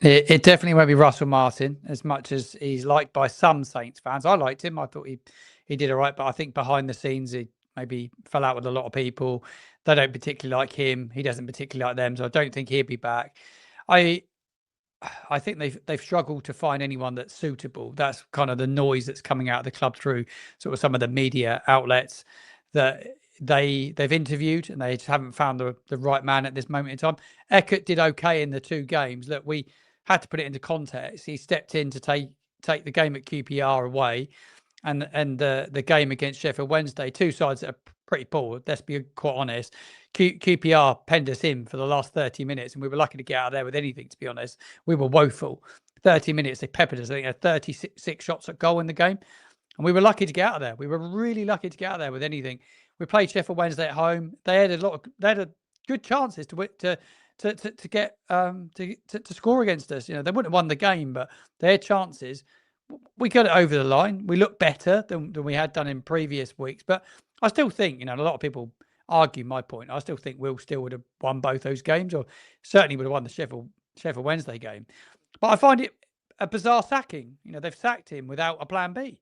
It definitely won't be Russell Martin, as much as he's liked by some Saints fans. I liked him. I thought he did all right, but I think behind the scenes he maybe fell out with a lot of people. They don't particularly like him. He doesn't particularly like them, so I don't think he'll be back. I think they've struggled to find anyone that's suitable. That's kind of the noise that's coming out of the club through sort of some of the media outlets that they've interviewed, and they just haven't found the right man at this moment in time. Eckert did okay in the 2 games. Look, we had to put it into context. He stepped in to take the game at QPR away, and the game against Sheffield Wednesday. 2 sides that are pretty poor. Let's be quite honest. QPR penned us in for the last 30 minutes, and we were lucky to get out of there with anything, to be honest. We were woeful. 30 minutes, they peppered us. I think they had 36 shots at goal in the game, and we were lucky to get out of there. We were really lucky to get out of there with anything. We played Sheffield Wednesday at home. They had good chances to get to score against us. You know, they wouldn't have won the game, but they had chances. We got it over the line. We looked better than we had done in previous weeks, but I still think, you know, a lot of people argue my point. I still think Will still would have won both those games, or certainly would have won the Sheffield Wednesday game. But I find it a bizarre sacking. You know, they've sacked him without a plan B.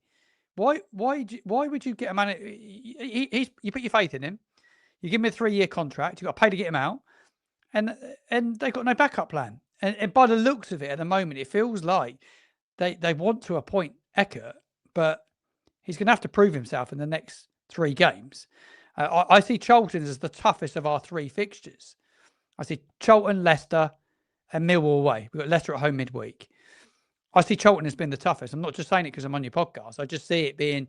Why would you get a man? You put your faith in him. You give him a 3-year contract. You got to pay to get him out, and they've got no backup plan. And by the looks of it, at the moment, it feels like they want to appoint Eckert, but he's going to have to prove himself in the next 3 games. I see Charlton as the toughest of our 3 fixtures. I see Charlton, Leicester, and Millwall away. We've got Leicester at home midweek. I see Charlton as being the toughest. I'm not just saying it because I'm on your podcast. I just see it being,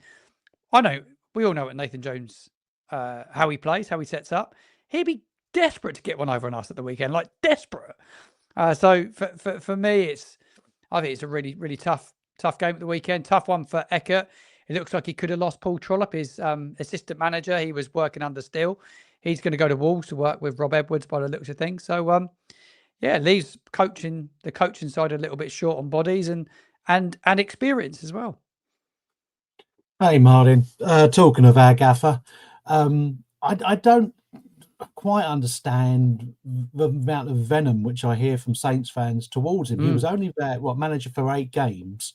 we all know what Nathan Jones, how he plays, how he sets up. He'd be desperate to get one over on us at the weekend, like desperate. So for me, I think it's a really, really tough game at the weekend. Tough one for Eckert. It looks like he could have lost Paul Trollope, his assistant manager. He was working under Steele. He's going to go to Wolves to work with Rob Edwards by the looks of things. So, leaves the coaching side a little bit short on bodies and experience as well. Hey, Martin. Talking of our gaffer, I don't quite understand the amount of venom which I hear from Saints fans towards him. He was only there, manager for 8 games,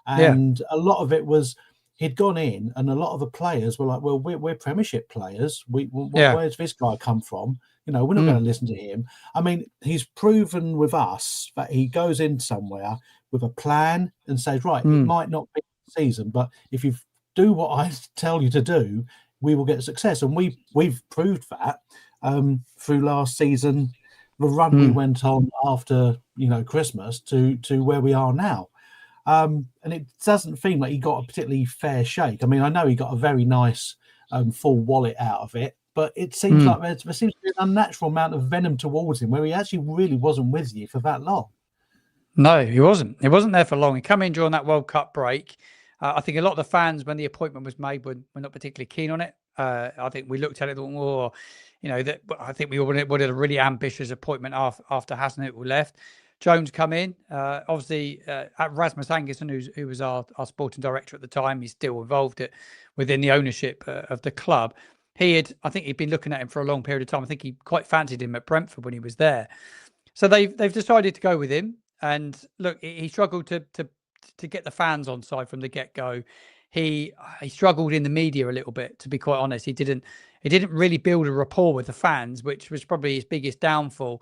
and a lot of it was he'd gone in, and a lot of the players were like, "Well, we're Premiership players. Where's this guy come from? You know, we're not going to listen to him." I mean, he's proven with us that he goes in somewhere with a plan and says, "Right, it might not be the season, but if you do what I tell you to do, we will get success." And we've proved that through last season, the run we went on after Christmas to where we are now. And it doesn't seem like he got a particularly fair shake. I mean, I know he got a very nice full wallet out of it, but it seems like there seems to be an unnatural amount of venom towards him where he actually really wasn't with you for that long. No, he wasn't. He wasn't there for long. He came in during that World Cup break. I think a lot of the fans, when the appointment was made, were not particularly keen on it. I think we looked at it and thought, I think we wanted a really ambitious appointment after Hasenhüttl left. Jones come in. Obviously, Rasmus Angerson, who was our sporting director at the time, he's still involved within the ownership of the club. I think he'd been looking at him for a long period of time. I think he quite fancied him at Brentford when he was there. So they've decided to go with him. And look, he struggled to get the fans on side from the get-go. He struggled in the media a little bit, to be quite honest. He didn't really build a rapport with the fans, which was probably his biggest downfall.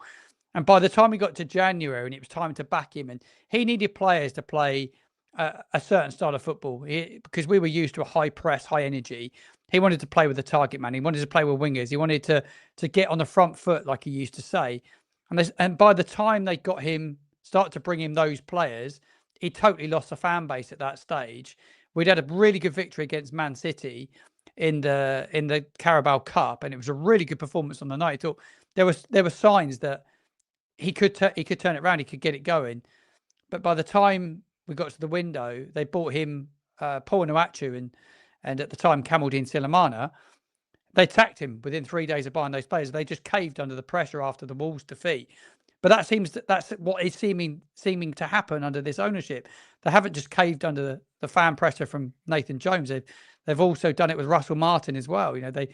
And by the time he got to January and it was time to back him, and he needed players to play a certain style of football, because we were used to a high press, high energy. He wanted to play with the target man. He wanted to play with wingers. He wanted to get on the front foot, like he used to say. And by the time they got him, start to bring him those players, he totally lost the fan base at that stage. We'd had a really good victory against Man City in the Carabao Cup, and it was a really good performance on the night. I thought there were signs that he could turn it around, he could get it going. But by the time we got to the window, they bought him Paul Nuachu and at the time Kamaldeen Silamana. They attacked him within 3 days of buying those players. They just caved under the pressure after the Wolves defeat. But that's what is seeming to happen under this ownership. They haven't just caved under the fan pressure from Nathan Jones. They've also done it with Russell Martin as well. You know,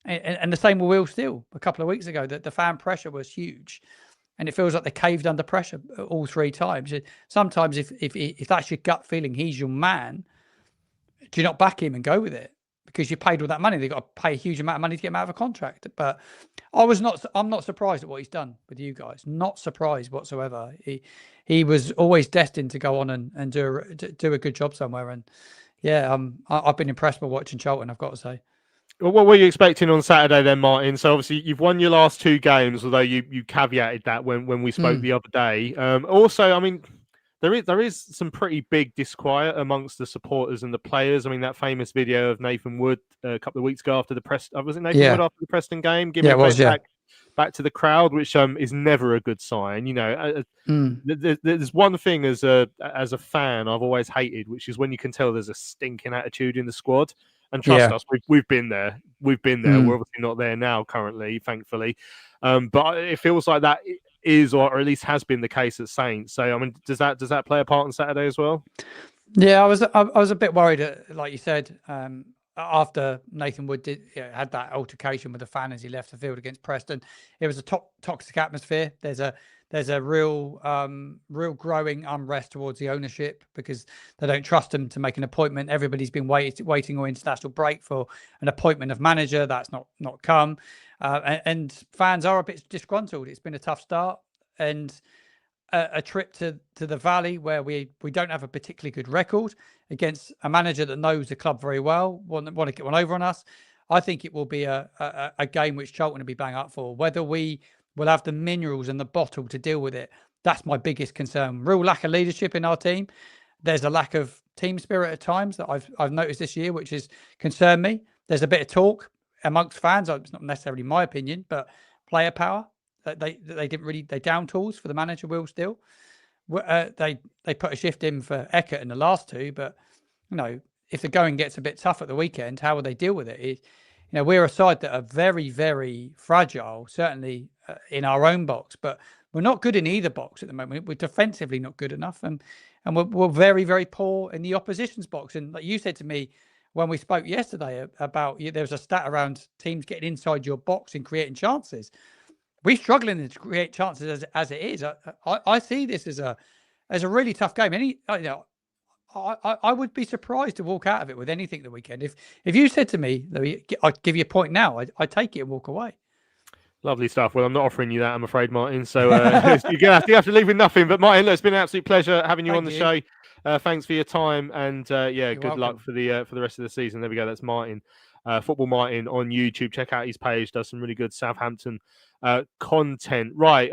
and the same with Will Steele a couple of weeks ago. That the fan pressure was huge, and it feels like they caved under pressure all 3 times. Sometimes, if that's your gut feeling, he's your man, do you not back him and go with it? Because you paid all that money, they've got to pay a huge amount of money to get him out of a contract. But I'm not surprised at what he's done with you guys. Not surprised whatsoever. He was always destined to go on and do a good job somewhere. And yeah, I've been impressed by watching Charlton, I've got to say. Well, what were you expecting on Saturday then, Martin? So obviously you've won your last 2 games, although you caveated that when we spoke the other day. Also, I mean, there is some pretty big disquiet amongst the supporters and the players. I mean, that famous video of Nathan Wood a couple of weeks ago after the was it Nathan Wood after the Preston game? Giving back to the crowd, which is never a good sign. You know, there's one thing as a fan I've always hated, which is when you can tell there's a stinking attitude in the squad. And trust us, we've been there. We're obviously not there now currently, thankfully. But it feels like that is, or at least has been, the case at Saints. So I mean, does that play a part on Saturday as well? Yeah, I was a bit worried, like you said, after Nathan Wood had that altercation with the fan as he left the field against Preston. It was a toxic atmosphere. There's a real growing unrest towards the ownership because they don't trust him to make an appointment. Everybody's been waiting on international break for an appointment of manager. That's not come. And fans are a bit disgruntled. It's been a tough start, and a trip to the Valley where we don't have a particularly good record against a manager that knows the club very well, want to get one over on us. I think it will be a game which Charlton will be bang up for. Whether we will have the minerals and the bottle to deal with it, that's my biggest concern. Real lack of leadership in our team. There's a lack of team spirit at times that I've noticed this year, which has concerned me. There's a bit of talk amongst fans. It's not necessarily my opinion, but player power. They down tools for the manager, Will Steele. They put a shift in for Eckert in the last 2, but if the going gets a bit tough at the weekend, how will they deal with it? We're a side that are very, very fragile, certainly in our own box, but we're not good in either box at the moment. We're defensively not good enough, and we're very, very poor in the opposition's box. And like you said to me when we spoke yesterday about there's a stat around teams getting inside your box and creating chances. We're struggling to create chances as it is. I see this as a really tough game. I would be surprised to walk out of it with anything the weekend. If you said to me, I'd give you a point now, I'd take it and walk away. Lovely stuff. Well, I'm not offering you that, I'm afraid, Martin. So you have to leave with nothing. But Martin, it's been an absolute pleasure having you on the show. Thanks for your time, and good luck for the rest of the season. There we go. That's Martin, Football Martin on YouTube. Check out his page. Does some really good Southampton content. Right.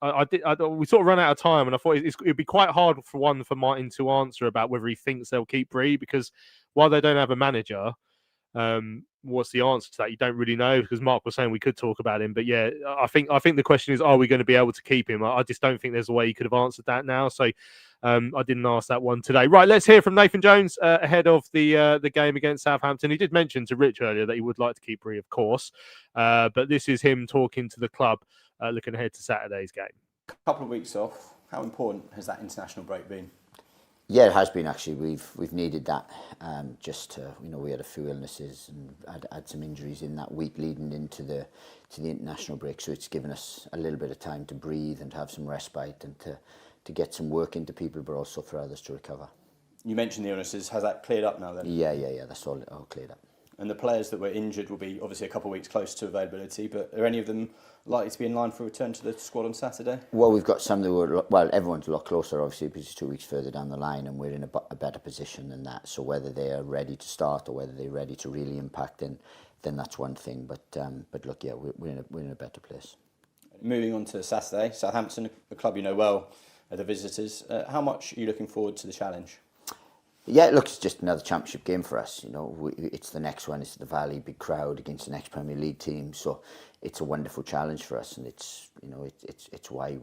We sort of run out of time, and I thought it'd be quite hard for Martin to answer about whether he thinks they'll keep Bree, because while they don't have a manager, what's the answer to that? You don't really know, because Mark was saying we could talk about him, but yeah, I think the question is, are we going to be able to keep him? I just don't think there's a way you could have answered that now. So I didn't ask that one today. Right, let's hear from Nathan Jones ahead of the game against Southampton. He did mention to Rich earlier that he would like to keep Bree, of course, but this is him talking to the club, looking ahead to Saturday's game. A couple of weeks off. How important has that international break been? Yeah, it has been actually. We've needed that. Just to, we had a few illnesses and had some injuries in that week leading into the international break. So it's given us a little bit of time to breathe and to have some respite and to get some work into people, but also for others to recover. You mentioned the illnesses. Has that cleared up now then? Yeah. That's all cleared up. And the players that were injured will be obviously a couple of weeks close to availability, but are any of them likely to be in line for a return to the squad on Saturday? Well, we've got some that were, everyone's a lot closer, obviously, because it's 2 weeks further down the line and we're in a better position than that. So whether they're ready to start or whether they're ready to really impact, then that's one thing. But look, yeah, we're in a better place. Moving on to Saturday, Southampton, a club you know well, are the visitors. How much are you looking forward to the challenge? Yeah, look, it's just another championship game for us. It's the next one. It's the Valley, big crowd against the next Premier League team. So it's a wonderful challenge for us, and it's why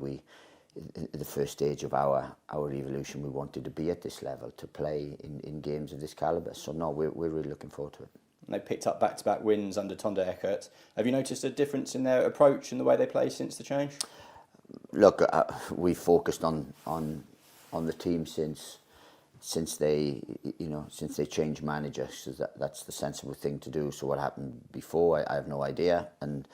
the first stage of our evolution, we wanted to be at this level to play in games of this calibre. So no, we're really looking forward to it. And they picked up back-to-back wins under Tonda Eckert. Have you noticed a difference in their approach and the way they play since the change? Look, we focused on the team since they changed managers, so that's the sensible thing to do. So what happened before, I have no idea, and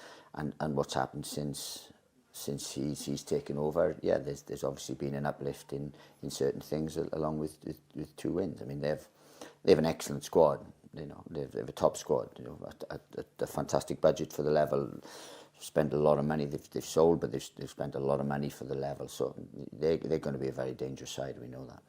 what's happened since he's taken over. Yeah, there's obviously been an uplift in certain things along with 2 wins. I mean, they have an excellent squad. They have a top squad. A fantastic budget for the level. Spent a lot of money. They've sold, but they've spent a lot of money for the level. So they're going to be a very dangerous side. We know that.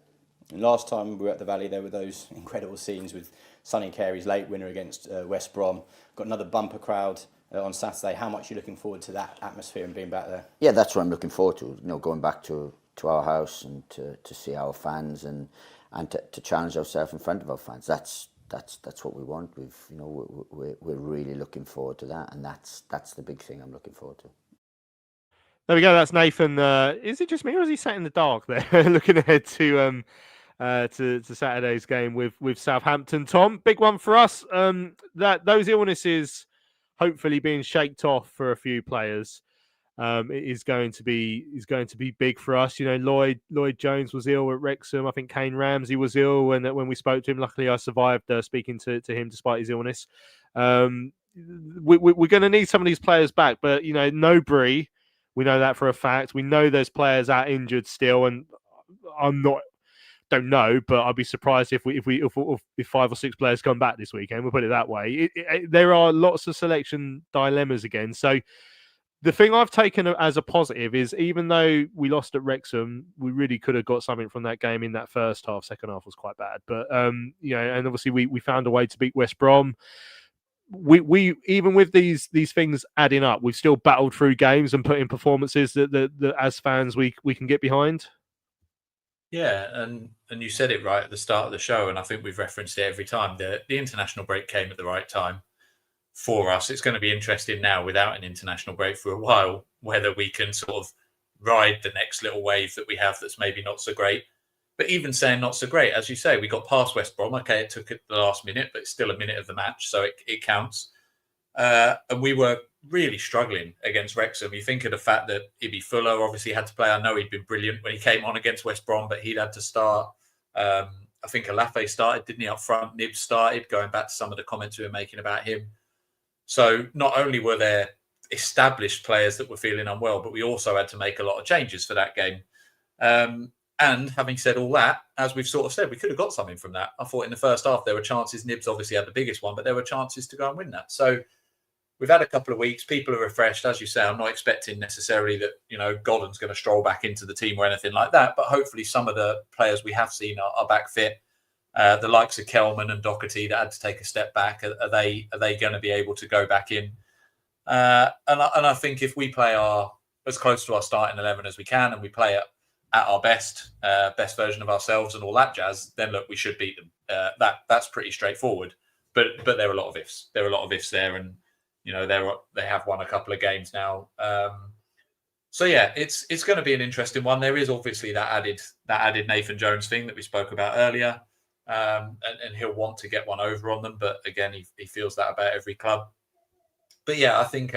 And last time we were at the Valley, there were those incredible scenes with Sonny Carey's late winner against West Brom. Got another bumper crowd on Saturday. How much are you looking forward to that atmosphere and being back there? Yeah, that's what I'm looking forward to. Going back to our house and to see our fans and to challenge ourselves in front of our fans. That's what we want. We're really looking forward to that, and that's the big thing I'm looking forward to. There we go. That's Nathan. Is it just me, or is he sat in the dark there, looking ahead to Saturday's game with Southampton? Tom, big one for us. That those illnesses hopefully being shaked off for a few players is going to be big for us. Lloyd Jones was ill at Wrexham. I think Kane Ramsey was ill, and when we spoke to him, luckily I survived speaking to him despite his illness. We're going to need some of these players back, but no Bree. We know that for a fact. We know there's players out injured still, and don't know, but I'd be surprised if 5 or 6 players come back this weekend. We'll put it that way. There are lots of selection dilemmas again. So the thing I've taken as a positive is, even though we lost at Wrexham, we really could have got something from that game in that first half. Second half was quite bad, but and obviously we found a way to beat West Brom. We even with these things adding up, we've still battled through games and put in performances that as fans we can get behind. Yeah, and you said it right at the start of the show, and I think we've referenced it every time. The international break came at the right time for us. It's going to be interesting now, without an international break for a while, whether we can sort of ride the next little wave that we have that's maybe not so great. But even saying not so great, as you say, we got past West Brom. Okay, it took it the last minute, but it's still a minute of the match, so it counts. And we were really struggling against Wrexham. You think of the fact that Ibi Fuller obviously had to play. I know he'd been brilliant when he came on against West Brom, but he'd had to start. I think Alafe started, didn't he, up front? Knibbs started, going back to some of the comments we were making about him. So not only were there established players that were feeling unwell, but we also had to make a lot of changes for that game. And having said all that, as we've sort of said, we could have got something from that. I thought in the first half there were chances. Knibbs obviously had the biggest one, but there were chances to go and win that. So we've had a couple of weeks. People are refreshed. As you say, I'm not expecting necessarily that, Godden's going to stroll back into the team or anything like that. But hopefully some of the players we have seen are back fit. The likes of Kelman and Doherty that had to take a step back, are they going to be able to go back in? And I think if we play as close to our starting 11 as we can, and we play at our best version of ourselves and all that jazz, then look, we should beat them. That's pretty straightforward. But there are a lot of ifs. There are a lot of ifs there, and they have won a couple of games now. So yeah, it's going to be an interesting one. There is obviously that added Nathan Jones thing that we spoke about earlier, and he'll want to get one over on them. But again, he feels that about every club. But yeah, I think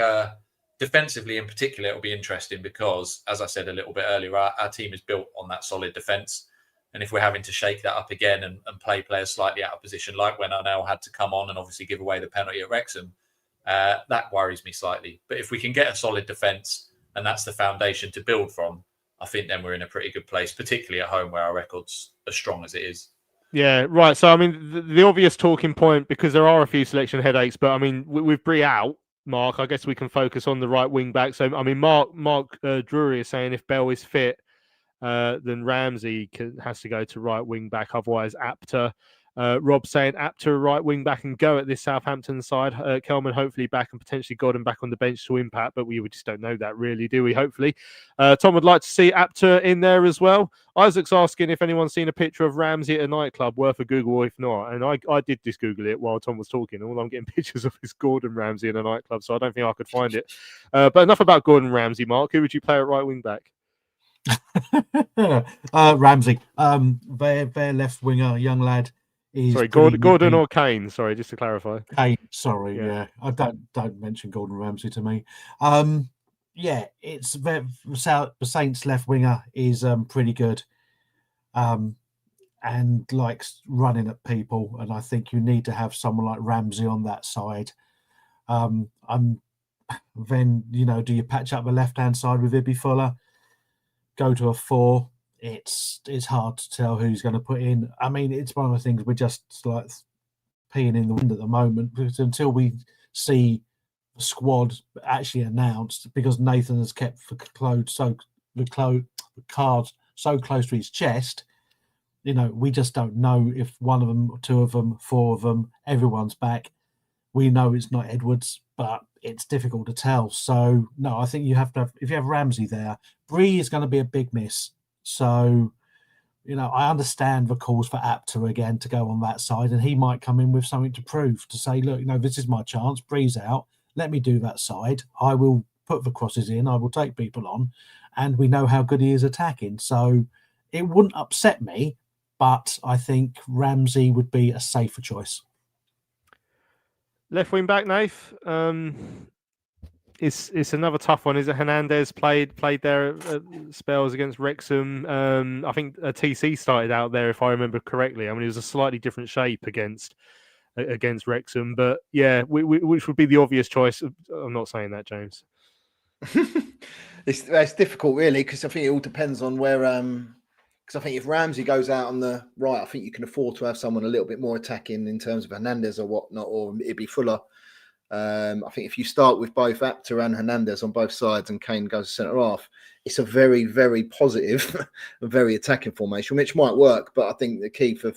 defensively in particular, it'll be interesting because, as I said a little bit earlier, our team is built on that solid defence. And if we're having to shake that up again and play players slightly out of position, like when Arnell had to come on and obviously give away the penalty at Wrexham, that worries me slightly. But if we can get a solid defence and that's the foundation to build from, I think then we're in a pretty good place, particularly at home where our record's as strong as it is. Yeah, right. So, I mean, the obvious talking point, because there are a few selection headaches, but I mean, with Bree out, Mark, I guess we can focus on the right wing back. So, I mean, Mark Drury is saying if Bell is fit, then Ramsey has to go to right wing back. Otherwise, Apter. Rob saying Apter right wing back and go at this Southampton side. Kelman hopefully back and potentially Gordon back on the bench to impact, but we just don't know that really, do we? Hopefully. Tom would like to see Apter in there as well. Isaac's asking if anyone's seen a picture of Ramsey at a nightclub, worth a Google if not. And I did just Google it while Tom was talking. All I'm getting pictures of is Gordon Ramsey in a nightclub, so I don't think I could find it. But enough about Gordon Ramsey, Mark. Who would you play at right wing back? Ramsey, their left winger, young lad. Sorry, Gordon or Kane? Sorry, just to clarify. Kane, sorry, Yeah. I don't mention Gordon Ramsay to me. Yeah, it's the Saints left winger is pretty good, and likes running at people, and I think you need to have someone like Ramsey on that side. Then do you patch up the left hand side with Ibby Fuller? Go to a 4. It's hard to tell who's going to put in. I mean, it's one of the things we're just like peeing in the wind at the moment, because until we see the squad actually announced, because Nathan has kept the cards so close to his chest, we just don't know if one of them, 2 of them, 4 of them, everyone's back. We know it's not Edwards, but it's difficult to tell. So no, I think you have to have, if you have Ramsey there, Bree is going to be a big miss. So, I understand the calls for Apter again to go on that side, and he might come in with something to prove, to say, look, this is my chance. Bree's out. Let me do that side. I will put the crosses in. I will take people on, and we know how good he is attacking. So it wouldn't upset me, but I think Ramsey would be a safer choice. Left wing back, Nath. It's another tough one. Is it Hernandez played there at spells against Wrexham? I think TC started out there, if I remember correctly. I mean, it was a slightly different shape against Wrexham, but yeah, which would be the obvious choice. I'm not saying that, James. It's difficult, really, because I think it all depends on where. Because I think if Ramsey goes out on the right, I think you can afford to have someone a little bit more attacking in terms of Hernandez or whatnot, or Ibby Fuller. I think if you start with both Apter and Hernandez on both sides and Kane goes centre half, it's a very, very positive, very attacking formation, which might work. But I think the key for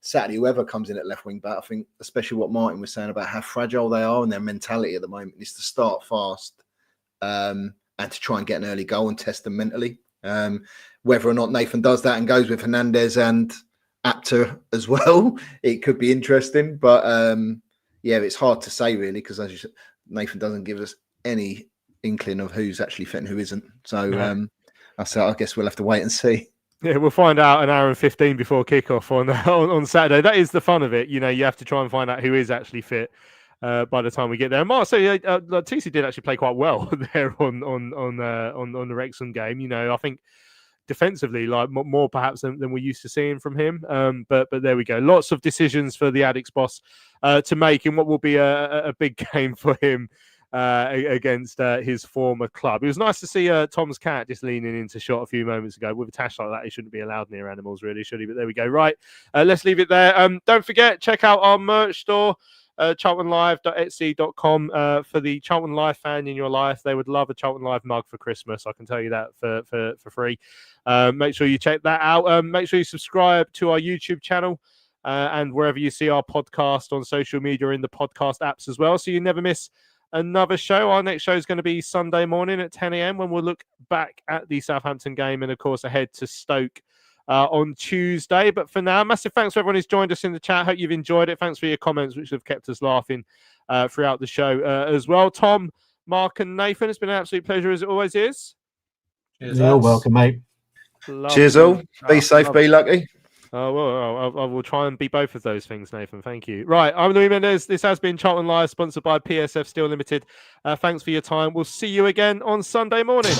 Saturday, whoever comes in at left wing back, I think especially what Martin was saying about how fragile they are and their mentality at the moment is to start fast and to try and get an early goal and test them mentally. Whether or not Nathan does that and goes with Hernandez and Apter as well, it could be interesting. But yeah, it's hard to say really, because as you said, Nathan doesn't give us any inkling of who's actually fit and who isn't. So I guess we'll have to wait and see. Yeah, we'll find out an hour and 15 before kickoff on Saturday. That is the fun of it. You have to try and find out who is actually fit by the time we get there. And Mark, so TC did actually play quite well there on the Wrexham game. I think defensively, like more perhaps than we're used to seeing from him. But there we go. Lots of decisions for the Addicts boss to make in what will be a big game for him against his former club. It was nice to see Tom's cat just leaning into shot a few moments ago. With a tash like that, he shouldn't be allowed near animals, really, should he? But there we go. Right, let's leave it there. Don't forget, check out our merch store. charltonlive.etsy.com for the Charlton Live fan in your life. They would love a Charlton Live mug for Christmas. I can tell you that for free. Make sure you check that out. Make sure you subscribe to our YouTube channel and wherever you see our podcast on social media, in the podcast apps as well, so you never miss another show. Our next show is going to be Sunday morning at 10 a.m. when we'll look back at the Southampton game and of course ahead to Stoke on Tuesday. But for now, massive thanks for everyone who's joined us in the chat. Hope you've enjoyed it. Thanks for your comments, which have kept us laughing throughout the show as well. Tom, Mark and Nathan, it's been an absolute pleasure as it always is. Cheers, you're welcome, mate. Lovely. Cheers all. Be safe, be lucky. Well, I will try and be both of those things, Nathan. Thank you. Right, I'm Louis Mendes. This has been Charlton Live, sponsored by PSF Steel Limited. Thanks for your time. We'll see you again on Sunday morning.